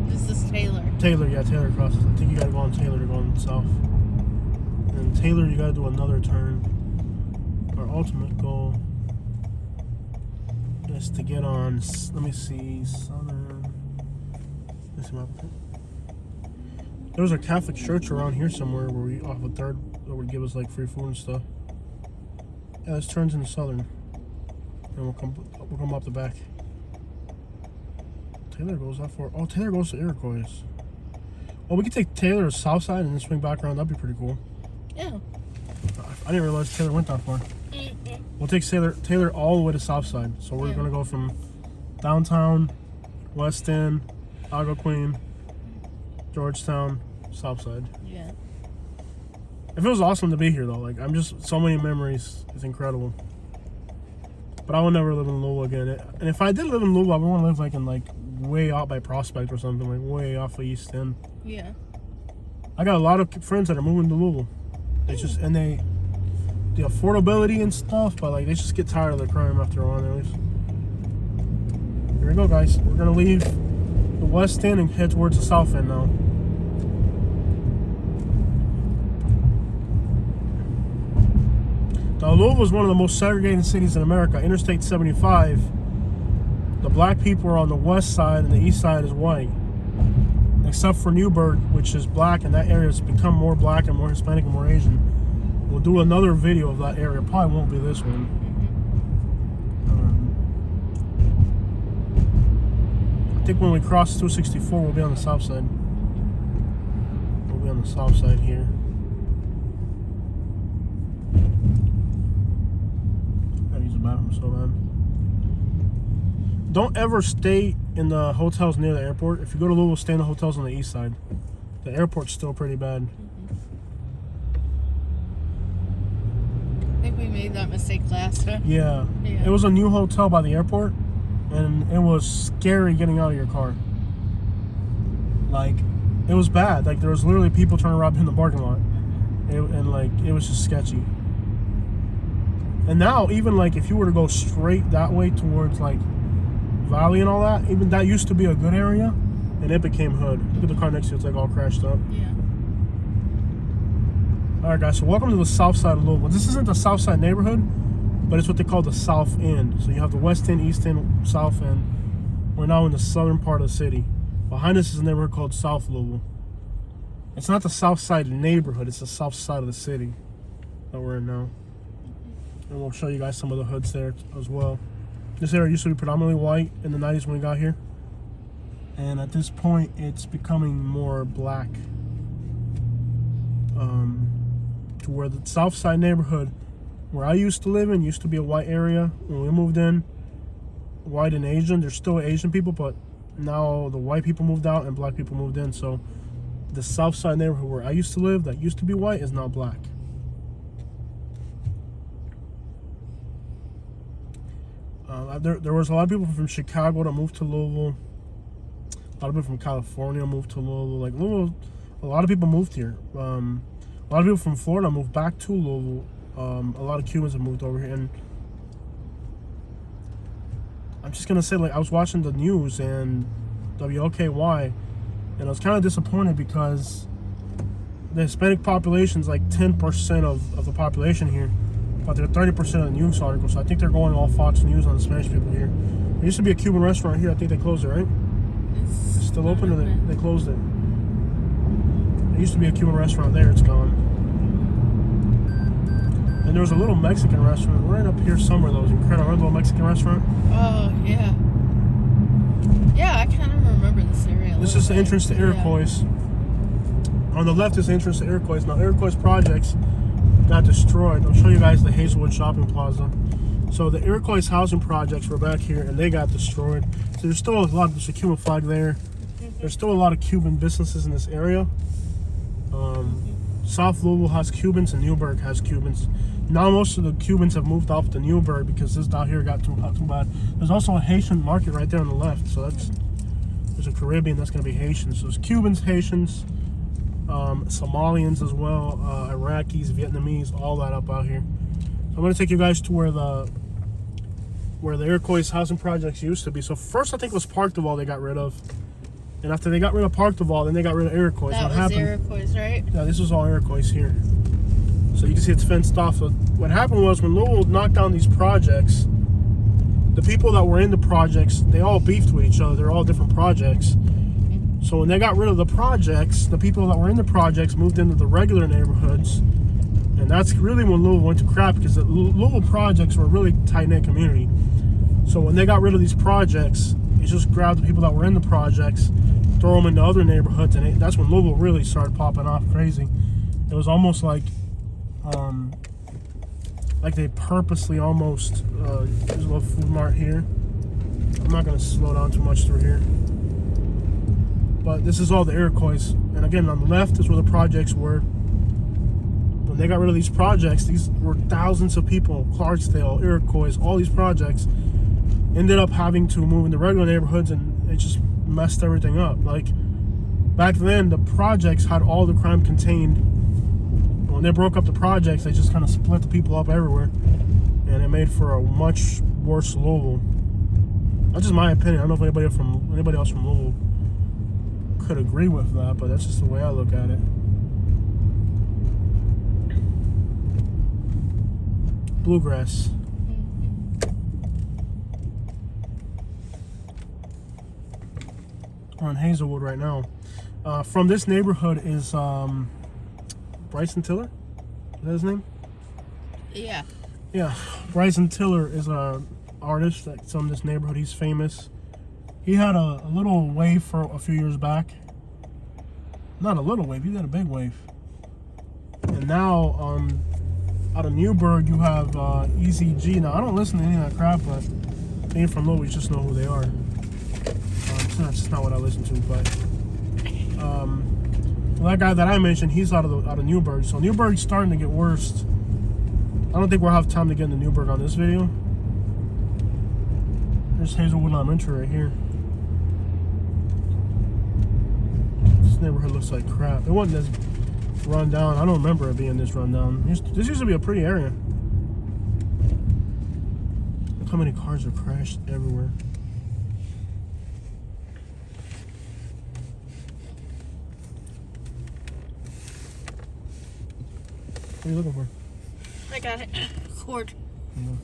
This is Taylor. Taylor, yeah, Taylor crosses. I think you gotta go on Taylor to go on south. And Taylor, you gotta do another turn. Our ultimate goal is to get on. Let me see, Southern. Let's see my. There's a Catholic church around here somewhere where we off a 3rd that would give us like free food and stuff. Yeah, this turns into Southern, and we'll come up the back. Taylor goes that far. Oh, Taylor goes to Iroquois. Oh, we could take Taylor to South Side and then swing back around. That'd be pretty cool. Yeah. I didn't realize Taylor went that far. We'll take Taylor all the way to South Side. So we're gonna go from downtown, West End, Algonquin, Georgetown, South Side. Yeah. It feels awesome to be here though. Like, I'm just so many memories. It's incredible. But I will never live in Louisville again. And if I did live in Louisville, I would want to live like in like way out by Prospect or something, like way off the East End. Yeah. I got a lot of friends that are moving to Louisville. They just the affordability and stuff, but like they just get tired of the crime after a while. Here we go, guys. We're gonna leave the West End and head towards the South End now. Now, Louisville is one of the most segregated cities in America. Interstate 75, the black people are on the west side and the east side is white. Except for Newburgh, which is black, and that area has become more black and more Hispanic and more Asian. We'll do another video of that area. Probably won't be this one. I think when we cross 264, we'll be on the south side. We'll be on the south side here. So bad. Don't ever stay in the hotels near the airport. If you go to Louisville, stay in the hotels on the east side. The airport's still pretty bad. I think we made that mistake last time. Yeah. It was a new hotel by the airport, and it was scary getting out of your car. Like, it was bad. Like, there was literally people trying to rob you in the parking lot. And like, it was just sketchy. And now, even like if you were to go straight that way towards like Valley and all that, even that used to be a good area, and it became hood. Look at the car next to you; it's like all crashed up. Yeah. All right, guys. So welcome to the south side of Louisville. This isn't the south side neighborhood, but it's what they call the South End. So you have the West End, East End, South End. We're now in the southern part of the city. Behind us is a neighborhood called South Louisville. It's not the south side neighborhood; it's the south side of the city that we're in now. And we'll show you guys some of the hoods there as well. This area used to be predominantly white in the 90s when we got here. And at this point, it's becoming more black. To where the south side neighborhood, where I used to live in, used to be a white area. When we moved in, white and Asian. There's still Asian people, but now the white people moved out and black people moved in. So the south side neighborhood where I used to live, that used to be white, is now black. There was a lot of people from Chicago that moved to Louisville. A lot of people from California moved to Louisville. Like Louisville, a lot of people moved here. A lot of people from Florida moved back to Louisville. A lot of Cubans have moved over here. And I'm just going to say, like, I was watching the news and WLKY, and I was kind of disappointed because the Hispanic population is like 10% of the population here. but they're 30% of the news article, so I think they're going all Fox News on the Spanish people here. There used to be a Cuban restaurant here. I think they closed it, right? It's still open, or they closed it? There used to be a Cuban restaurant there. It's gone. And there was a little Mexican restaurant right up here somewhere that was incredible. Remember the Mexican restaurant? Oh, yeah. Yeah, I kind of remember this area. This is the entrance to Iroquois. On the left is the entrance to Iroquois. Now, Iroquois projects got destroyed. I'll show you guys the Hazelwood Shopping Plaza. So the Iroquois housing projects were back here, and they got destroyed. So there's still there's a Cuban flag there. There's still a lot of Cuban businesses in this area. South Louisville has Cubans, and Newburgh has Cubans. Now most of the Cubans have moved off to Newburgh because this down here got too bad. There's also a Haitian market right there on the left. So there's a Caribbean that's going to be Haitian. So it's Cubans, Haitians, Somalians as well, Iraqis, Vietnamese, all that up out here. So I'm going to take you guys to where the Iroquois housing projects used to be. So first I think it was Park de Val they got rid of. And after they got rid of Park de Val, then they got rid of Iroquois. That was Iroquois, right? Yeah, this was all Iroquois here. So you can see it's fenced off. So what happened was when Louisville knocked down these projects, the people that were in the projects, they all beefed with each other. They're all different projects. So when they got rid of the projects, the people that were in the projects moved into the regular neighborhoods. And that's really when Louisville went to crap, because the Louisville projects were a really tight-knit community. So when they got rid of these projects, they just grabbed the people that were in the projects, throw them into other neighborhoods, and that's when Louisville really started popping off crazy. It was almost like they purposely almost, there's a little food mart here. I'm not going to slow down too much through here. But this is all the Iroquois. And again, on the left is where the projects were. When they got rid of these projects, these were thousands of people, Clarksdale, Iroquois, all these projects, ended up having to move into regular neighborhoods, and it just messed everything up. Like, back then, the projects had all the crime contained. When they broke up the projects, they just kind of split the people up everywhere, and it made for a much worse Louisville. That's just my opinion. I don't know if anybody else from Louisville could agree with that, but that's just the way I look at it. Bluegrass. We're on Hazelwood right now. From this neighborhood is Bryson Tiller. Is that his name? Yeah. Yeah, Bryson Tiller is an artist that's from this neighborhood. He's famous. He had a little wave for a few years back. Not a little wave, he had a big wave. And now, out of Newburgh, you have EZG. Now, I don't listen to any of that crap, but being from Louisville, you just know who they are. That's not what I listen to, but well, that guy that I mentioned, he's out of Newburgh. So Newburgh's starting to get worse. I don't think we'll have time to get into Newburgh on this video. There's Hazelwood Elementary right here. This neighborhood looks like crap. It wasn't as run down. I don't remember it being this run down. This used to be a pretty area. Look how many cars are crashed everywhere. What are you looking for? I got it. Cord. Yeah.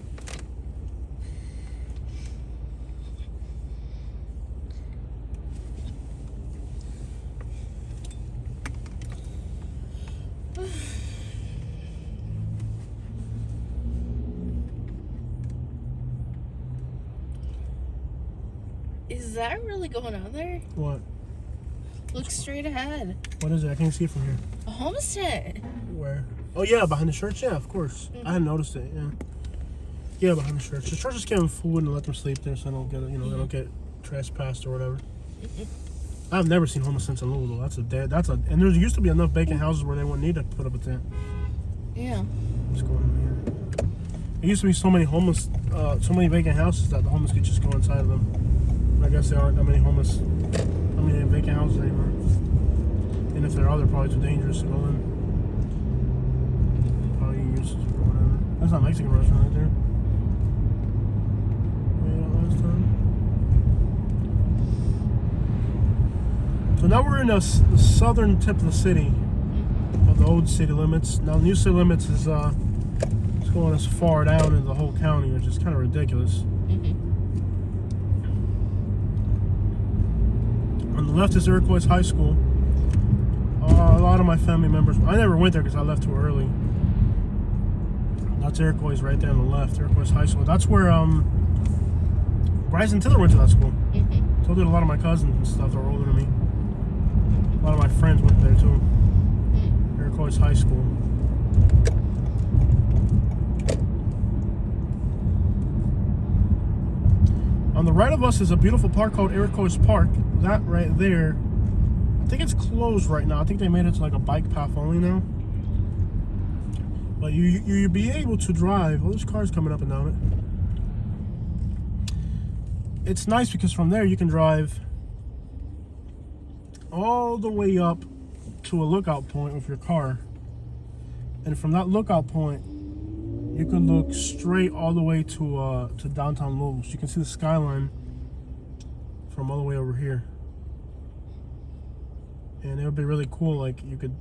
Is that really going on there? What? Look straight ahead. What is it? I can't see it from here. A homestead. Where? Oh yeah, behind the church. Yeah, of course. Mm-hmm. I hadn't noticed it. Yeah. Yeah, behind the church. The church is giving food and let them sleep there, so they don't get they don't get trespassed or whatever. I've never seen homeless tents in Louisville. And there used to be enough vacant houses where they wouldn't need to put up a tent. Yeah. What's going on here? There used to be so many vacant houses that the homeless could just go inside of them. But I guess there aren't that many vacant houses anymore. And if there are, they're probably too dangerous to go in. Probably useless or whatever. That's not a Mexican restaurant right there. Last time. So now we're in the southern tip of the city, of the old city limits. Now the new city limits is it's going as far down in the whole county, which is kind of ridiculous. On the left is Iroquois High School. A lot of my family members, I never went there because I left too early. That's Iroquois right there on the left, Iroquois High School. That's where Bryson Tiller went to that school. So did a lot of my cousins and stuff that were older than me. A lot of my friends went there too. Iroquois High School. On the right of us is a beautiful park called Iroquois Park. That right there, I think it's closed right now. I think they made it to like a bike path only now. But you'll be able to drive. Oh, there's cars coming up and down it. It's nice because from there you can drive all the way up to a lookout point with your car. And from that lookout point, you can look straight all the way to downtown Louisville. So you can see the skyline from all the way over here. And it would be really cool. Like you could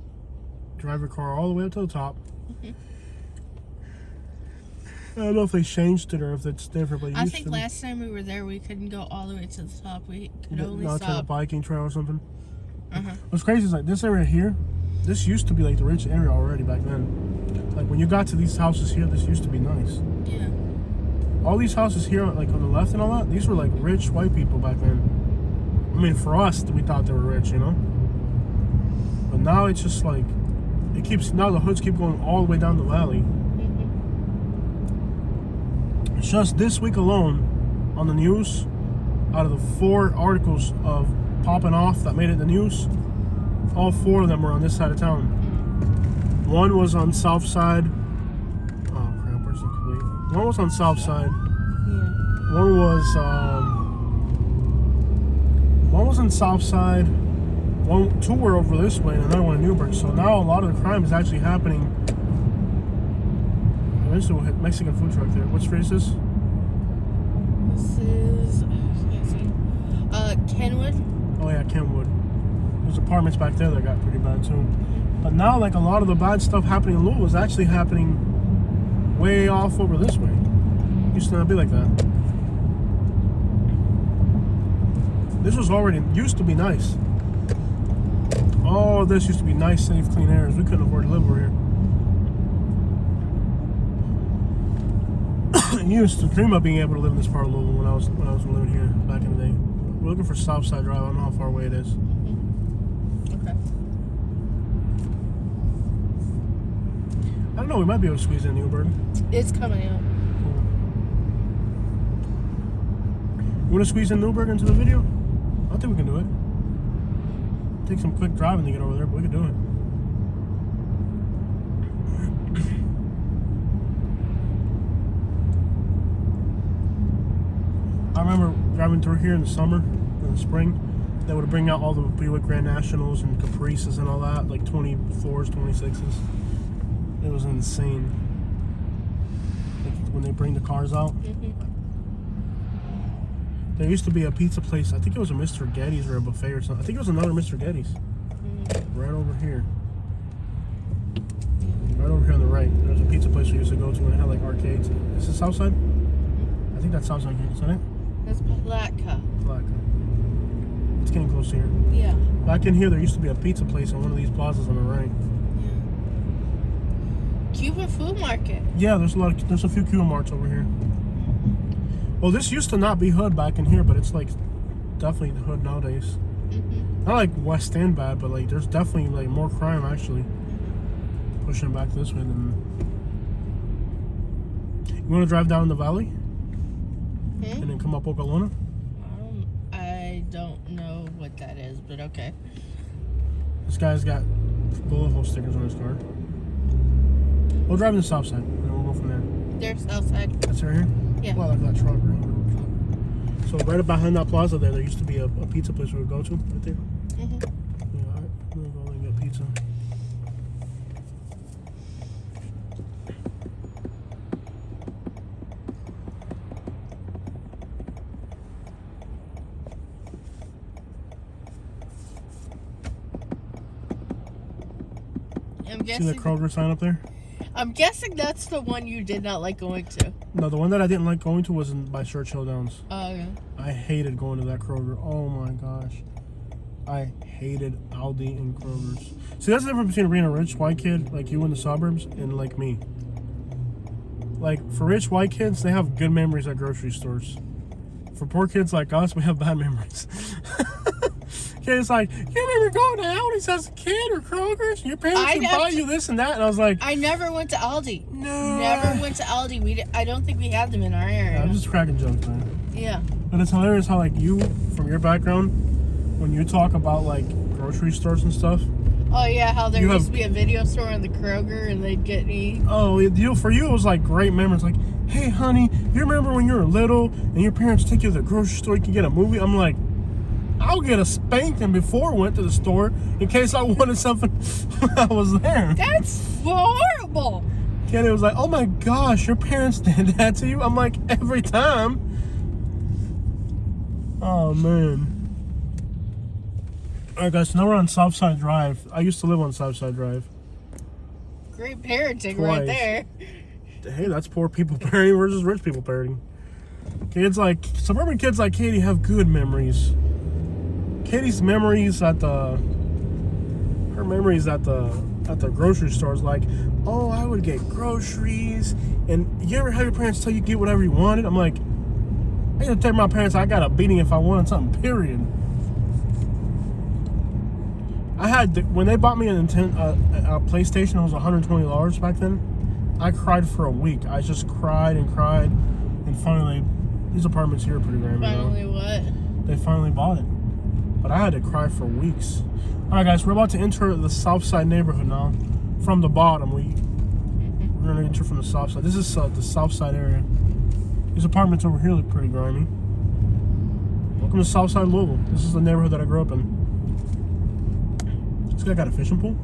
drive your car all the way up to the top. I don't know if they changed it or if it's different, but I think last time we were there, we couldn't go all the way to the top. We could only not stop. to the biking trail or something. What's crazy is like this area here, this used to be like the rich area already back then. Like when you got to these houses here, this used to be nice. Yeah. All these houses here, like on the left and all that, these were like rich white people back then. I mean, for us, we thought they were rich, you know? But now it's just like, now the hoods keep going all the way down the valley. Just this week alone, on the news, out of the 4 articles of popping off that made it in the news, all 4 of them were on this side of town. One was on South Side. Oh crap, where's the complete? One was on South Side. Yeah. One was on South Side. 2 were over this way, and another one in Newburgh. So now a lot of the crime is actually happening. Eventually we'll hit Mexican food truck there. What street is this? This is, Kenwood. Oh yeah, Kenwood. There's apartments back there that got pretty bad too. But now, like a lot of the bad stuff happening in Louisville is actually happening way off over this way. Used to not be like that. This was used to be nice. Oh, this used to be nice, safe, clean areas. We couldn't afford to live over here. I used to dream of being able to live in this part of Louisville when I was living here back in the day. We're looking for Southside Drive. I don't know how far away it is. Okay. I don't know. We might be able to squeeze in Newburgh. It's coming out. You want to squeeze in Newburgh into the video? I think we can do it. Take some quick driving to get over there, but we can do it. I remember driving through here in the summer, in the spring. They would bring out all the Buick Grand Nationals and Caprices and all that, like 24s, 26s. It was insane. Like when they bring the cars out. There used to be a pizza place. I think it was a Mr. Getty's or a buffet or something. I think it was another Mr. Getty's. Right over here. Right over here on the right. There's a pizza place we used to go to and it had like arcades. Is this Southside? I think that's Southside, isn't it? That's Palatka. It's getting close here. Yeah. Back in here, there used to be a pizza place in one of these plazas on the right. Yeah. Cuban food market. Yeah, there's a few Cuban marts over here. Well, this used to not be hood back in here, but it's like definitely the hood nowadays. Not like West End bad, but like there's definitely like more crime actually pushing back this way than. You want to drive down the valley? And then come up Okalona? I don't know what that is, but okay. This guy's got bullet hole stickers on his car. We'll drive to the south side, and then we'll go from there. There's outside. That's right here? Yeah. Well, like that truck. Right? So right behind that plaza there used to be a pizza place we would go to, right there. Yeah, all right. We'll go and get pizza. I'm See guessing. the Kroger sign up there? I'm guessing that's the one you did not like going to. No, the one that I didn't like going to was by Churchill Downs. Oh, okay. I hated going to that Kroger. Oh my gosh. I hated Aldi and Kroger's. See, that's the difference between being a rich white kid like you in the suburbs and like me. Like, for rich white kids, they have good memories at grocery stores. For poor kids like us, we have bad memories. Kids like, you remember going to Aldi's as a kid or Kroger's? Your parents would buy you this and that. And I was like, I never went to Aldi. no. Never went to Aldi. I don't think we had them in our area. I'm just cracking jokes, man. Yeah. But it's hilarious how, like, you, from your background, when you talk about, like, grocery stores and stuff. Oh, yeah, how there used to be a video store in the Kroger and they'd get me. Oh, for you, it was, like, great memories. Like, hey, honey, you remember when you were little and your parents take you to the grocery store, you could get a movie? I'm like, I'll get a spanking before I went to the store in case I wanted something when I was there. That's horrible. Kenny was like, oh my gosh, your parents did that to you? I'm like, every time. Oh, man. Alright, guys, so now we're on Southside Drive. I used to live on Southside Drive. Great parenting Twice. right there. Hey, that's poor people parenting versus rich people parenting. Kids like, suburban kids like Katie have good memories. Katie's memories at the grocery stores, like, oh, I would get groceries, and you ever had your parents tell you get whatever you wanted? I'm like, I used to tell my parents I got a beating if I wanted something, period. I had, when they bought me a PlayStation, it was $120 back then. I cried for a week. I just cried and cried, and finally, these apartments here are pretty grand. Finally what? They finally bought it. But I had to cry for weeks. Alright guys, we're about to enter the south side neighborhood now. From the bottom, we're going to enter from the south side. This is the south side area. These apartments over here look pretty grimy. Welcome to south side Louisville. This is the neighborhood that I grew up in. This guy got a fishing pool?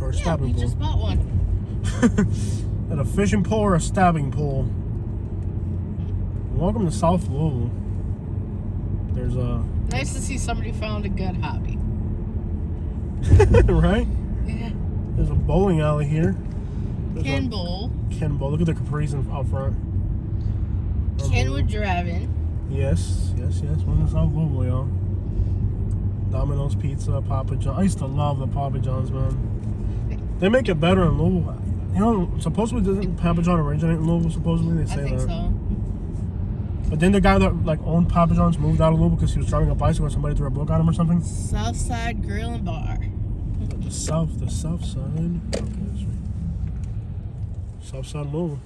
Or a stabbing pool? Yeah, we just bought one. At a fishing pool or a stabbing pool? Welcome to South Louisville. There's a... Nice to see somebody found a good hobby. Right? Yeah. There's a bowling alley here. Ken Bowl. Ken Bowl. Look at the Capris out front. Kenwood Drive-In. Yes. Welcome to South Louisville, y'all. Domino's Pizza, Papa John. I used to love the Papa John's, man. They make it better in Louisville. You know, supposedly doesn't Papa John originate in Louisville? Supposedly they say I think that. so. But then the guy that like owned Papa John's moved out of Louisville because he was driving a bicycle and somebody threw a book at him or something. Southside Grill and Bar. The south side. Okay, that's right. South side Louisville.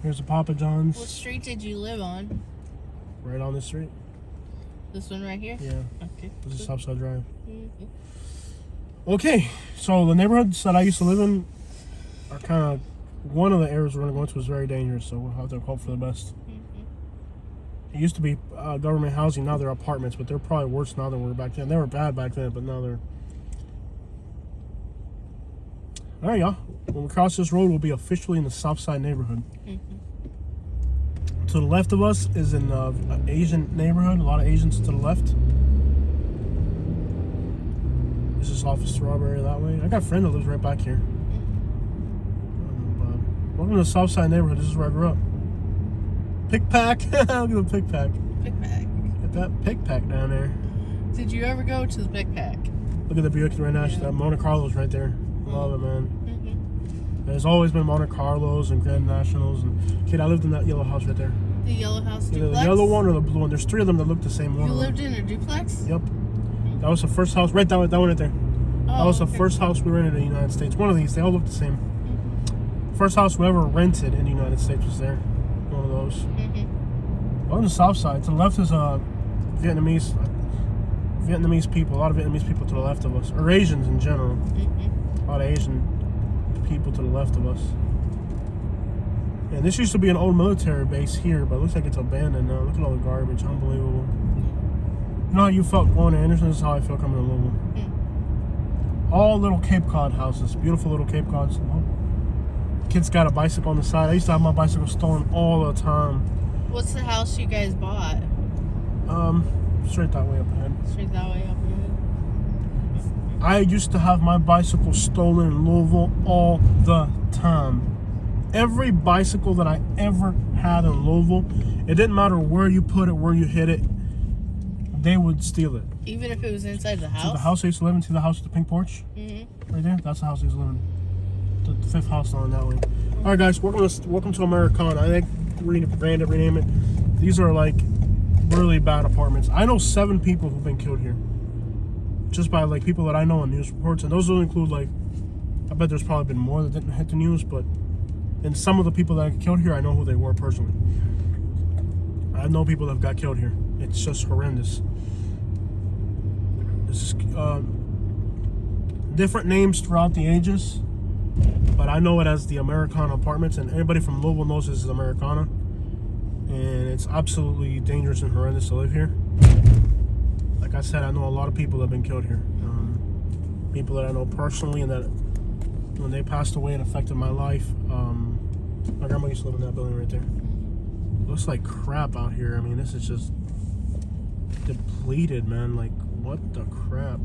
Here's the Papa John's. What street did you live on? Right on this street. This one right here? Yeah. Okay. This is Southside Drive. Okay, so the neighborhoods that I used to live in are kind of, one of the areas we're going to go into is very dangerous, so we'll have to hope for the best. It used to be government housing, now they're apartments, but they're probably worse now than we were back then. They were bad back then, but now they're... Alright, y'all. When we cross this road, we'll be officially in the Southside neighborhood. To the left of us is an Asian neighborhood. A lot of Asians to the left. This is off of Strawberry that way. I got a friend that lives right back here. Welcome to the Southside neighborhood. This is where I grew up. Pick pack. Look at the pick pack. Pick Pack. Get that pick pack down there. Did you ever go to the Pick Pack? Look at the Buick right now. Yeah. That Monte Carlo's right there. Love it, man. There's always been Monte Carlos and Grand Nationals. And kid, I lived in that yellow house right there. The yellow house Either duplex? the yellow one or the blue one. There's three of them that look the same. You lived in a duplex? Yep. That was the first house. Right, that one right there. That was the first house we rented in the United States. One of these. They all look the same. First house we ever rented in the United States was there. One of those. On the south side. To the left is Vietnamese people. A lot of Vietnamese people to the left of us. Or Asians in general. A lot of Asian people to the left of us. And this used to be an old military base here, but it looks like it's abandoned now. Look at all the garbage. Unbelievable. You know how you felt going to Anderson? This is how I feel coming to Louisville. All little Cape Cod houses. Beautiful little Cape Cods. Kids got a bicycle on the side. I used to have my bicycle stolen all the time. What's the house you guys bought? Straight that way up ahead. Straight that way up here. I used to have my bicycle stolen in Louisville all the time. Every bicycle that I ever had in Louisville, it didn't matter where you put it, where you hit it, they would steal it. Even if it was inside the house? So the house I used to live in, see the house with the pink porch? Mm-hmm. Right there? That's the house I used to live in. The fifth house on that way. Alright guys, welcome to Americana. I think we rename it. These are like really bad apartments. I know 7 people who've been killed here. Just by like people that I know on news reports. And those don't include like, I bet there's probably been more that didn't hit the news, but and some of the people that got killed here, I know who they were personally. I know people that got killed here. It's just horrendous. This is different names throughout the ages, but I know it as the Americana apartments, and everybody from Louisville knows this is Americana, and it's absolutely dangerous and horrendous to live here. Like I said, I know a lot of people that have been killed here. People that I know personally, and that when they passed away, it affected my life. My grandma used to live in that building right there. Looks like crap out here. I mean, this is just depleted, man. Like, what the crap?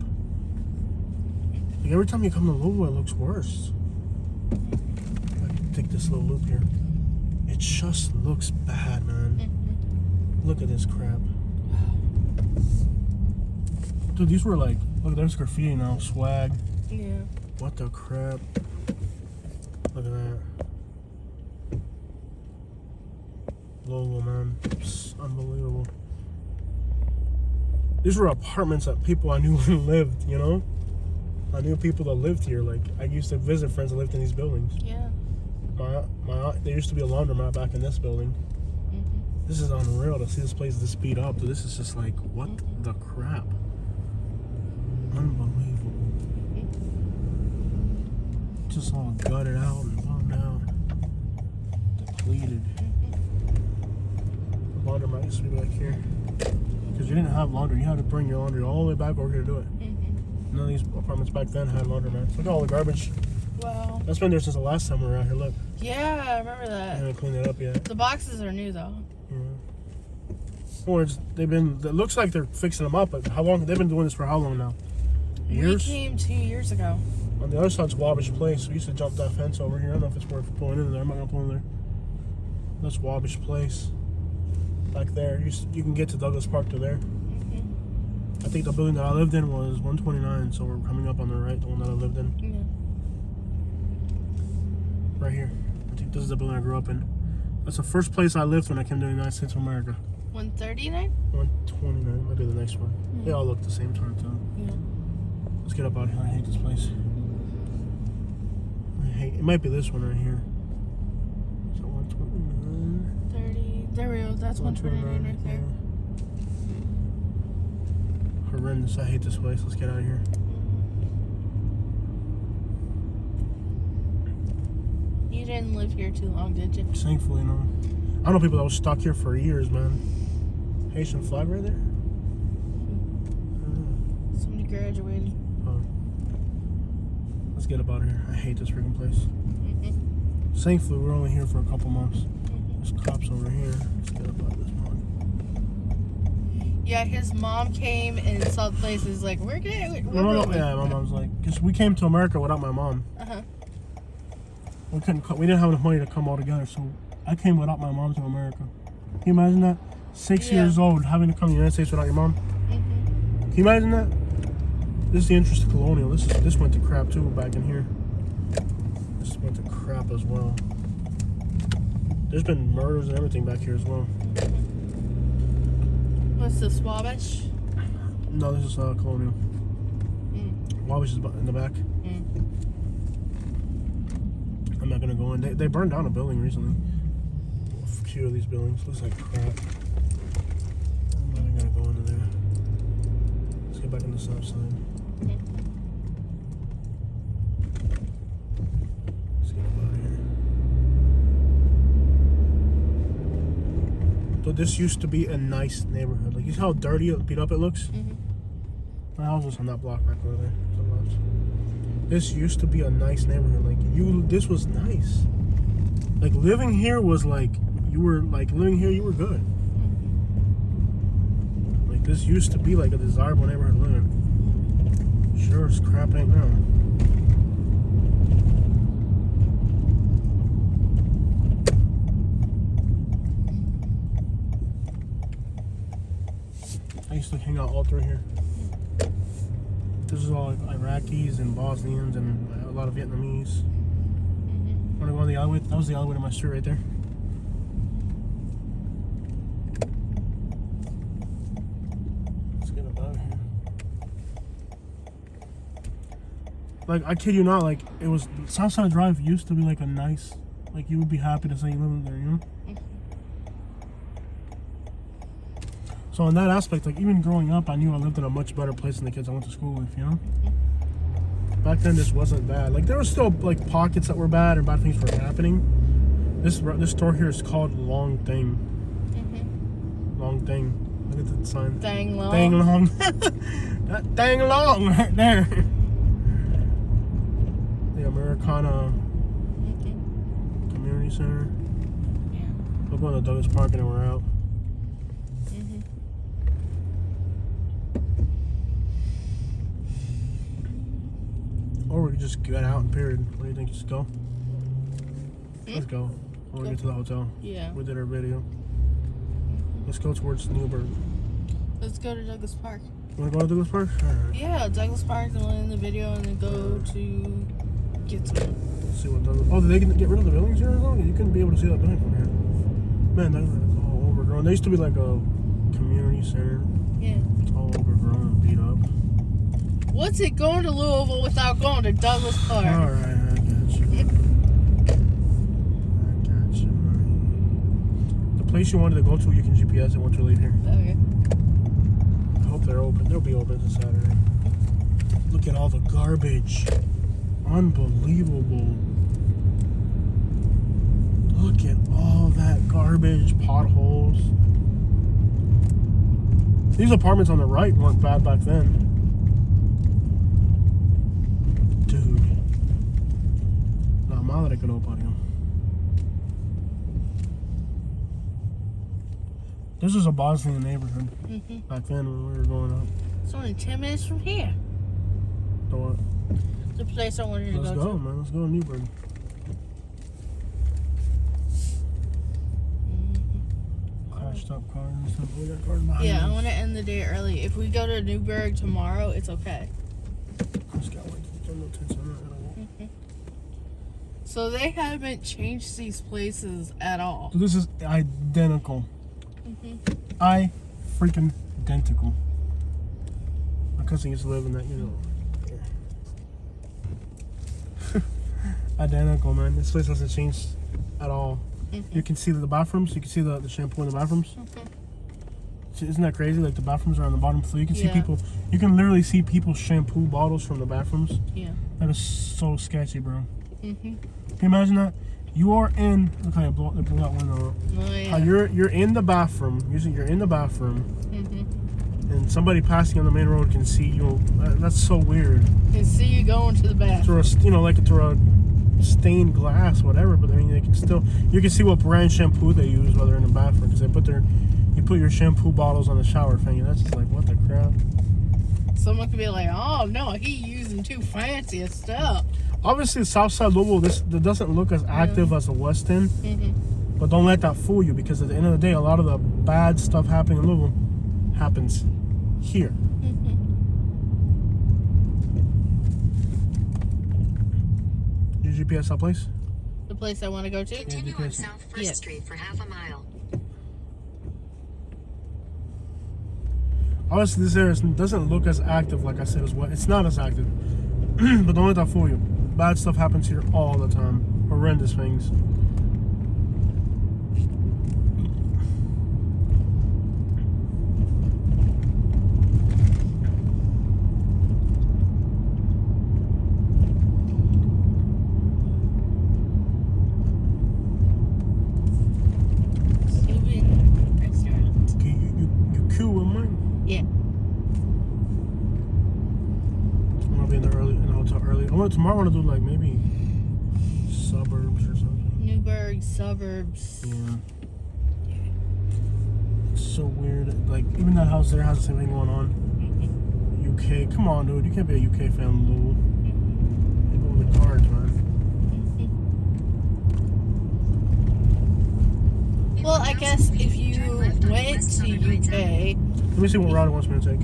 Like, every time you come to Louisville, it looks worse. I can take this little loop here. It just looks bad, man. Look at this crap. Dude, these were like, look, there's graffiti now, swag. Yeah. What the crap? Look at that. Louisville, man. It's unbelievable. These were apartments that people I knew lived, you know? I knew people that lived here. Like, I used to visit friends that lived in these buildings. Yeah. There used to be a laundromat back in this building. This is unreal to see this place this beat up. Dude, this is just like, what the crap? Unbelievable. Just all gutted out and bombed out. Depleted. The laundromat used to be back here. Because you didn't have laundry. You had to bring your laundry all the way back over here to do it. None of these apartments back then had laundromats. Look at all the garbage. Wow. That's been there since the last time we were out here. Look. Yeah, I remember I that. haven't cleaned it up yet. The boxes are new though. Or they've been. It looks like they're fixing them up. But how long? They've been doing this for how long now? Years. We came 2 years ago. On the other side's Wabash Place. We used to jump that fence over here. I don't know if it's worth pulling in there. I'm not gonna pull in there. That's Wabash Place. Back there, you can get to Douglas Park to there. I think the building that I lived in was 129, so we're coming up on the right, the one that I lived in. Yeah. Right here. I think this is the building I grew up in. That's the first place I lived when I came to the United States of America. 139? 129, might be the next one. They all look the same time too. Yeah. Let's get up out here. I hate this place. It might be this one right here. So 129. 30. There we go. That's 129 right there. Horrendous. I hate this place. Let's get out of here. You didn't live here too long, did you? Thankfully, no. I know people that was stuck here for years, man. Haitian flag right there? Somebody graduated. Oh. Let's get up out of here. I hate this freaking place. Thankfully, we're only here for a couple months. There's cops over here. Let's get up out of this mug. Yeah, his mom came and saw the place. Is like, we're good. Yeah, my mom's like, because we came to America without my mom. We didn't have enough money to come all together, so I came without my mom to America. Can you imagine that? 6 years old, having to come to the United States without your mom. Can you imagine that? This is the interest of colonial. This went to crap too back in here. This went to crap as well. There's been murders and everything back here as well. What's this, Wabash? No, this is colonial. Wabash is in the back. I'm not gonna go in. They burned down a building recently. A few of these buildings. Looks like crap. I'm not even gonna go into there. Let's get back on the south side. Let's get up out of here. So this used to be a nice neighborhood. Like, you see how dirty and beat up it looks? My house was on that block back over there. To the left. This used to be a nice neighborhood. Like, this was nice. Like, living here was like, you were good. Like, this used to be like a desirable neighborhood to live in. Sure as crap ain't now. I used to hang out all through here. This is all like Iraqis and Bosnians and a lot of Vietnamese. Want to go on the alleyway? That was the alleyway to my street right there. Let's get up out of here. Like, I kid you not, like, it was, Southside Drive used to be like a nice, like, you would be happy to say you live there, you know? So in that aspect, like, even growing up, I knew I lived in a much better place than the kids I went to school with, you know? Back then, this wasn't bad. Like, there were still, like, pockets that were bad or bad things were happening. This store here is called Long Thing. Long Thing. Look at the sign. Dang long. Dang long. That dang long right there. The Americana Community Center. Yeah. We're going to Douglas Park and then we're out. Or we could just get out and period. What do you think? Just go? Let's go. When we get to the hotel. Yeah. We did our video. Let's go towards Newburgh. Let's go to Douglas Park. You want to go to Douglas Park? Alright. Yeah, Douglas Park, and in the video, and then go to get some. Let's see what Douglas. Oh, did they get rid of the buildings here or something? You couldn't be able to see that building from here. Man, that's all overgrown. They used to be like a community center. Yeah. It's all overgrown and beat up. What's it going to Louisville without going to Douglas Park? Alright, I got you. The place you wanted to go to, you can GPS it once you leave here. Okay. I hope they're open. They'll be open this Saturday. Look at all the garbage. Unbelievable. Look at all that garbage, potholes. These apartments on the right weren't bad back then. Dude. La madre que lo parió. This is a Bosnian neighborhood back then when we were growing up. It's only 10 minutes from here. So what? The place I wanted to Let's go go, to. man. Let's go to Newburgh. Crashed up cars and stuff. We got cars behind Yeah, I us. want to end the day early. If we go to Newburgh tomorrow, it's okay. Just gotta wait. There's no tents on that at all. So they haven't changed these places at all. So this is identical. I freaking identical. My cousin used to live in that, you know. Identical, man. This place hasn't changed at all. You can see the bathrooms. You can see the shampoo in the bathrooms. Isn't that crazy? Like the bathrooms are on the bottom floor. You can see people. You can literally see people's shampoo bottles from the bathrooms. Yeah. That is so sketchy, bro. Can you imagine that? You are in. Look how they blew that window up. Oh, yeah. How you're in the bathroom. You're in the bathroom, and somebody passing on the main road can see you. That's so weird. Can see you going to the bathroom. Through a, like through a stained glass, whatever. But I mean, they can still. You can see what brand shampoo they use while they're in the bathroom because they put you put your shampoo bottles on the shower thing, and that's just like, what the crap. Someone could be like, "Oh no, he using too fancy stuff." Obviously, Southside Louisville, this doesn't look as active as the West End, but don't let that fool you because at the end of the day, a lot of the bad stuff happening in Louisville happens here. Did you GPS that place? The place I want to go to. Continue on South First Yeah. Street for half a mile. Obviously, this area doesn't look as active, like I said, as well. It's not as active, but don't let that fool you. Bad stuff happens here all the time. Horrendous things. Cuban restaurant. Okay, you cool with mine? Yeah. I'm gonna be in the hotel early. Tomorrow I want to do like maybe suburbs or something. Newburgh suburbs. Yeah. It's so weird. Like even that house there has the same thing going on. You UK. Come on, dude. You can't be a UK fan in Louisville. They go with the cards, man. Well, I guess if you went to UK, Let me see what route it wants me to take.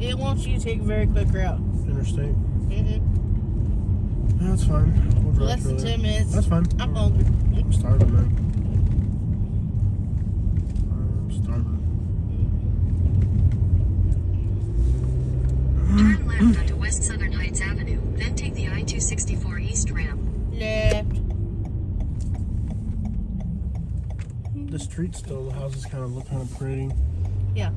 it wants you to take a very quick route. Interstate. Mm-hmm. Yeah, that's fine. We'll drive Less through than there. 10 minutes. That's fine. I'm hungry. I'm starving, man. I'm starving. Turn left onto West Southern Heights Avenue, then take the I-264 East ramp. Left. The streets, though, the houses kind of look kind of pretty. Yeah.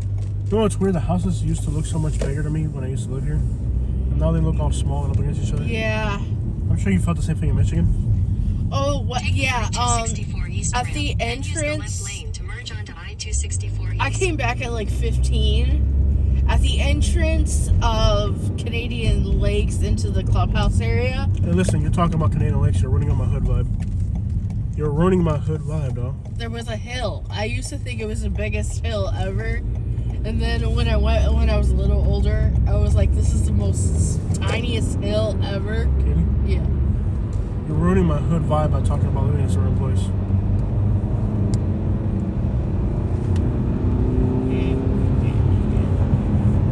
You know what's weird? The houses used to look so much bigger to me when I used to live here. And now they look all small and up against each other. Yeah. I'm sure you felt the same thing in Michigan. Oh, what? Take the Yeah. I-264 East At ramp, the then use the left entrance, lane to merge onto I-264 East. I came back at like 15. At the entrance of Canadian Lakes into the clubhouse area, Hey, listen, you're talking about Canadian Lakes. You're ruining my hood vibe. You're ruining my hood vibe, though. there was a hill. I used to think it was the biggest hill ever. And then when I was a little older, I was like, this is the most tiniest hill ever. Katie? Yeah. You're ruining my hood vibe by talking about living in a certain place.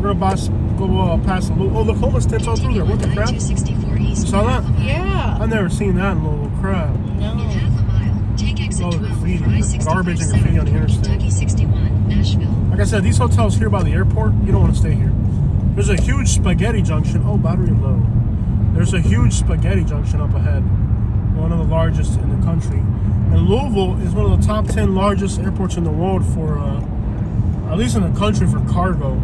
We're gonna go past the Louisville. Oh, look, homeless tents all through there. What the crap? You I-264 East saw that? Yeah. I've never seen that in Louisville. Crap. In No. half a mile, take exit Oh, 12 graffiti. for I-65 Garbage and South graffiti on the toward interstate. Kentucky 61, Nashville. Like I said, these hotels here by the airport, you don't want to stay here. There's a huge spaghetti junction. Oh, battery low. There's a huge spaghetti junction up ahead. One of the largest in the country. And Louisville is one of the top 10 largest airports in the world for, at least in the country, for cargo.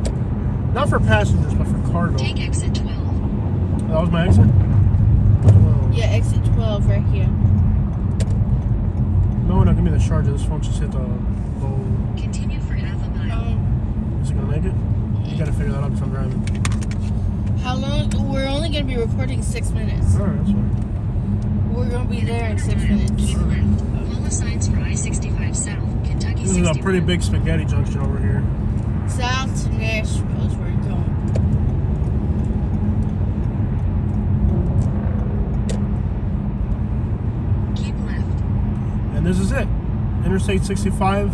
Not for passengers, but for cargo. Take exit 12. That was my exit? Oh. Yeah, exit 12 right here. No, no, give me the charger. This phone just hit the low. Continue for half a mile. Is it gonna make it? You gotta figure that out because I'm driving. How long? We're only going to be recording 6 minutes. Alright, that's fine. We're going to be there in 6 Keep minutes. left. Follow signs for I-65 South, Kentucky This is 61. a pretty big spaghetti junction over here. South to Nashville is where you're going. Keep left. And this is it. Interstate 65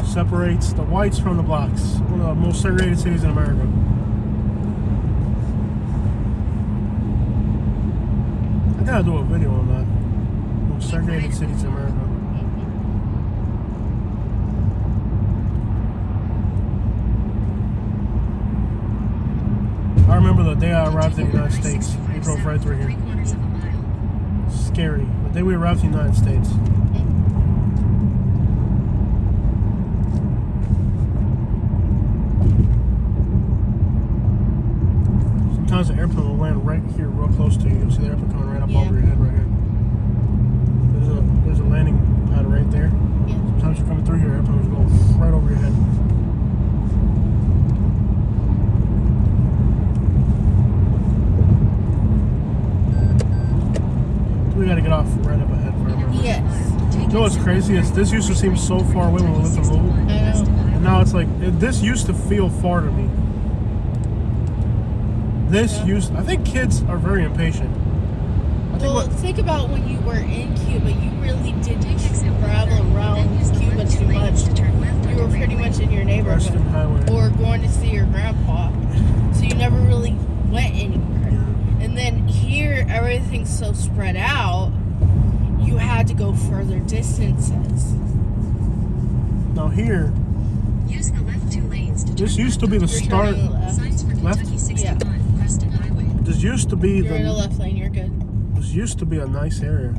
separates the whites from the blacks. One of the most segregated cities in America. I gotta do a video on that. Most segregated cities in America. I remember the day I arrived in the United States. We drove right through here. 3/4 of a mile. Scary. The day we arrived in the United States. Sometimes the airplane will land right here, real close to you. You'll see the airplane coming right up over your head right here. There's a landing pad right there. Yeah. Sometimes you're coming through here, airplane will go right over your head. We gotta get off right up ahead forever. Yes. You know what's crazy is this used to seem so far away when we lived in Louisville. I know. And now it's like, this used to feel far to me. I think kids are very impatient. I think Well, think about when you were in Cuba. You really didn't travel around Cuba too much. You were pretty much in your Preston neighborhood Highway. or going to see your grandpa. So you never really went anywhere. And then here, everything's so spread out, you had to go further distances. Now here, Use the left 2 lanes to this turn used to left be the onto You're start. turning left. Signs for Left? Kentucky 61, Preston Highway. This used to be You're in the the. left lane, you're good. This used to be a nice area.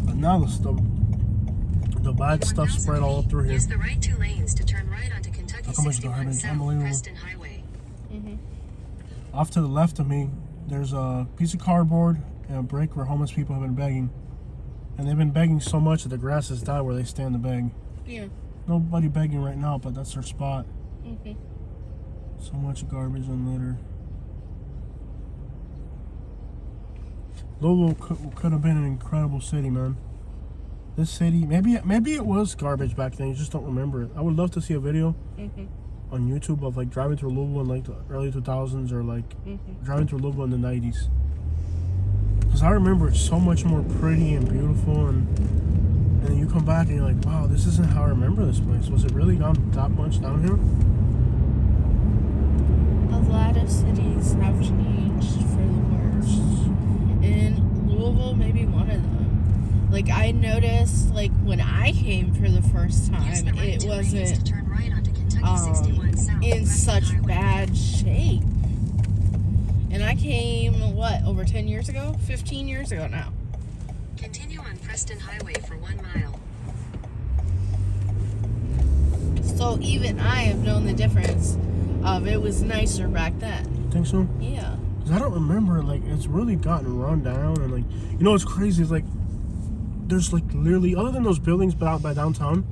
But now the bad stuff spread all up through here. Use the right 2 lanes to turn right onto Kentucky How come it's 61 garbage? South, Unbelievable. Preston Highway. Off to the left of me, there's a piece of cardboard and a break where homeless people have been begging. And they've been begging so much that the grass has died where they stand to beg. Yeah. Nobody begging right now, but that's their spot. Mm-hmm. So much garbage and litter. Louisville could have been an incredible city, man. This city, maybe it was garbage back then. You just don't remember it. I would love to see a video on YouTube of like driving through Louisville in like the early 2000s or like driving through Louisville in the 90s. Because I remember it's so much more pretty and beautiful, and then you come back and you're like, wow, this isn't how I remember this place. Was it really gone that much downhill? A lot of cities have changed for the worse. And Louisville may be one of them. Like, I noticed, like, when I came for the first time, it wasn't in such bad shape. And I came, what, over 10 years ago? 15 years ago now. Continue on Preston Highway for 1 mile. So even I have known the difference of it was nicer back then. Think so? Yeah. Because I don't remember, like, it's really gotten run down, and, like, you know what's crazy is, like, there's, like, literally, other than those buildings out by downtown,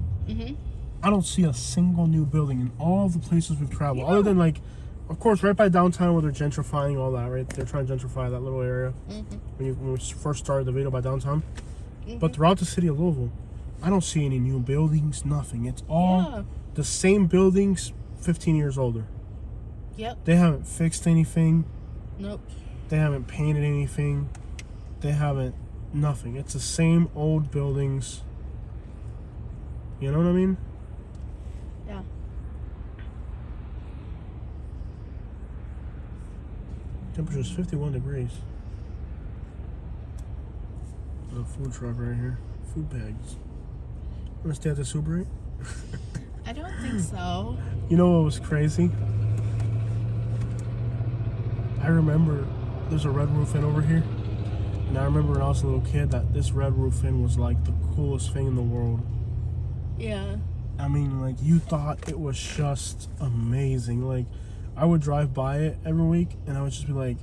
I don't see a single new building in all the places we've traveled. Other than, like, of course, right by downtown where they're gentrifying all that, right? They're trying to gentrify that little area when we first started the video by downtown. But throughout the city of Louisville, I don't see any new buildings, nothing. It's all the same buildings, 15 years older. Yep. They haven't fixed anything. Nope. They haven't painted anything. They haven't nothing. It's the same old buildings. You know what I mean? Yeah. Temperature is 51 degrees. A food truck right here. Food bags. Wanna stay at the Super 8? I don't think so. You know what was crazy? I remember there's a Red Roof Inn over here. And I remember when I was a little kid that this Red Roof Inn was like the coolest thing in the world. Yeah. I mean, like, you thought it was just amazing. Like, I would drive by it every week and I would just be like,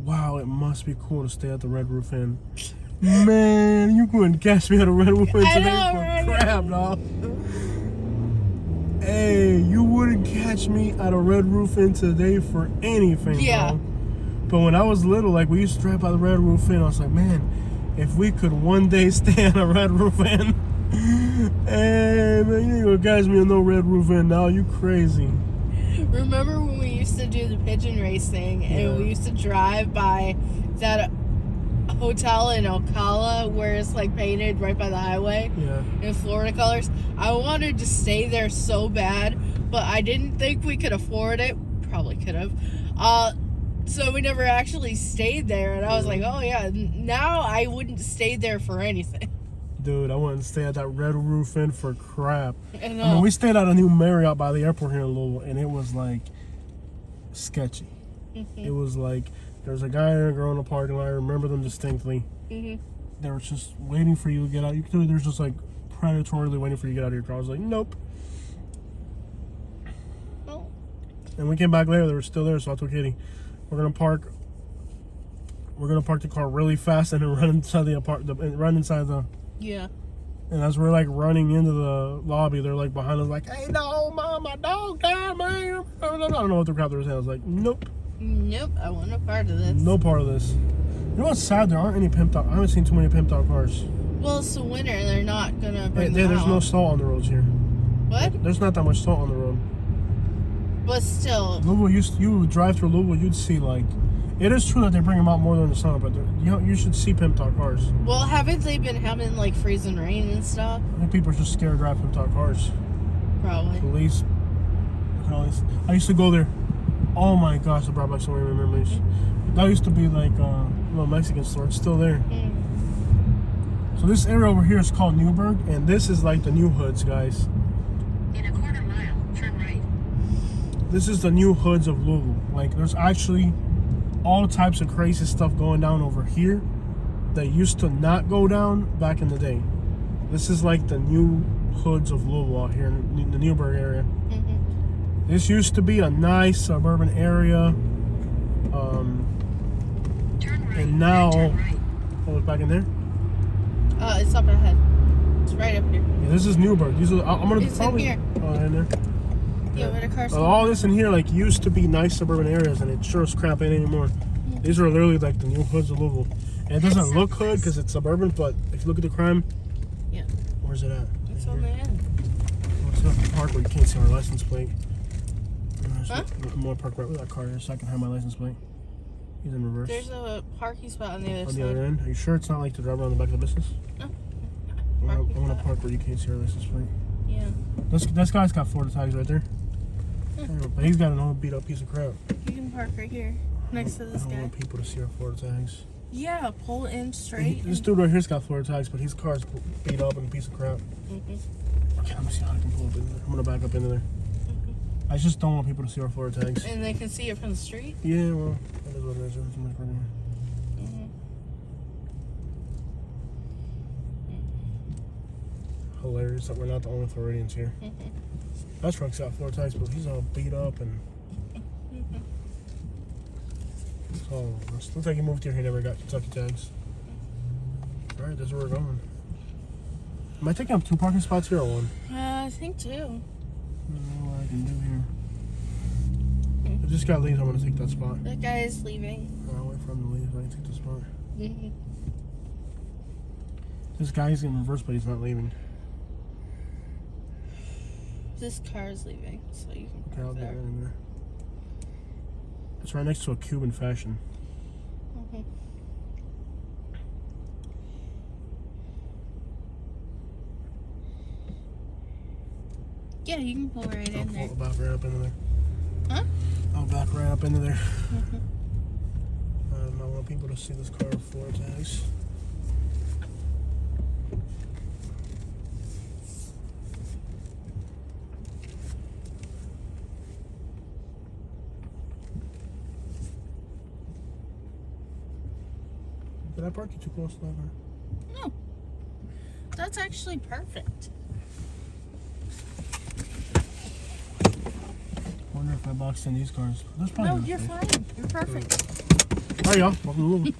wow, it must be cool to stay at the Red Roof Inn. Man, you couldn't catch me at a Red Roof Inn today for crap, dog. Hey, you wouldn't catch me at a Red Roof Inn today for anything, bro. But when I was little, like, we used to drive by the Red Roof Inn. I was like, man, if we could one day stay at a Red Roof Inn. Hey, man, you ain't gonna catch me at no Red Roof Inn now. You crazy. Remember when we used to do the pigeon racing and we used to drive by that hotel in Ocala where it's like painted right by the highway in Florida colors? I wanted to stay there so bad, but I didn't think we could afford it. Probably could have. So we never actually stayed there, and I was like, oh yeah, now I wouldn't stay there for anything. Dude, I wouldn't stay at that Red Roof Inn for crap. I know. I mean, we stayed at a new Marriott by the airport here in Louisville, and it was like sketchy. It was like there was a guy and a girl in the parking lot. I remember them distinctly. They were just waiting for you to get out. You could tell they were just like predatorily waiting for you to get out of your car. I was like, nope. Oh. And we came back later. They were still there, so I told Katie, we're gonna park the car really fast and then run inside the Yeah. And as we're like running into the lobby, they're like behind us, like, "Hey, no, mom, my dog died, man." I don't know what the crap they were saying. I was like, "Nope, nope, I want no part of this." No part of this. You know what's sad? There aren't any pimped out. I haven't seen too many pimped out cars. Well, it's the winter. They're not gonna bring them There's out. no salt on the roads here. What? There's not that much salt on the road. But still. Louisville, you would drive through Louisville, you'd see like. It is true that they bring them out more during the summer, but you should see pimped out cars. Well, haven't they been having like freezing rain and stuff? I think people are just scared to drive pimped out cars. Probably. Police. Look at all this. I used to go there. Oh my gosh, it brought back so many memories. That used to be like a little Mexican store. It's still there. So this area over here is called Newburgh, and this is like the new hoods, guys. In a quarter mile, turn right. This is the new hoods of Louisville. Like, there's actually all types of crazy stuff going down over here that used to not go down back in the day. This is like the new hoods of Louisville out here in the Newburgh area. This used to be a nice suburban area. Turn right. And now, Turn right. oh, it's back in there? It's up ahead. It's right up here. Yeah, this is Newburgh. These are, I'm gonna It's probably. in here. Oh, in there. Yeah, where the cars All this in here like used to be nice suburban areas, and it sure as crap ain't anymore. These are literally like the new hoods of Louisville, and it doesn't look hood because it's suburban. But if you look at the crime, yeah, where's it at? it's on the end. Oh, it's not the park where you can't see our license plate. Huh? I'm gonna park right with that car here so I can have my license plate. He's in reverse. There's a parking spot on the other On side. the other end? Are you sure it's not like the driver on the back of the business? No. I'm gonna park where you can't see our license plate. Yeah. This guy's got Florida tags right there. But he's got an old beat up piece of crap. You can park right here next to this I don't guy. want people to see our Florida tags. Yeah, pull in straight. This dude right here's got Florida tags, but his car's beat up and a piece of crap. Okay, let me see how I can pull up in there. I'm gonna back up into there. I just don't want people to see our Florida tags. And they can see it from the street? Yeah, well, that is what it is. It's much better. Hilarious that we're not the only Floridians here. That truck's got Florida tags, but he's all beat up and. So, it looks like he moved here. He never got Kentucky tags. All right, that's where we're going. Am I taking up 2 parking spots here or 1? I think 2. I don't know what I can do here. If this guy leaves, I'm going to take that spot. That guy is leaving. I'll wait for him to leave. I can take the spot. This guy's in reverse, but he's not leaving. This car is leaving, so you can Okay, I'll park get there. that in there. It's right next to a Cuban fashion. Yeah, you can pull right in there. I'll back right up into there. Huh? I'll back right up into there. I don't want people to see this car with Florida tags. Did I park you too close to that car? No. That's actually perfect. I wonder if I boxed in these cars. There's probably No, no you're space. fine. You're perfect. All right, y'all. Welcome to Louisville.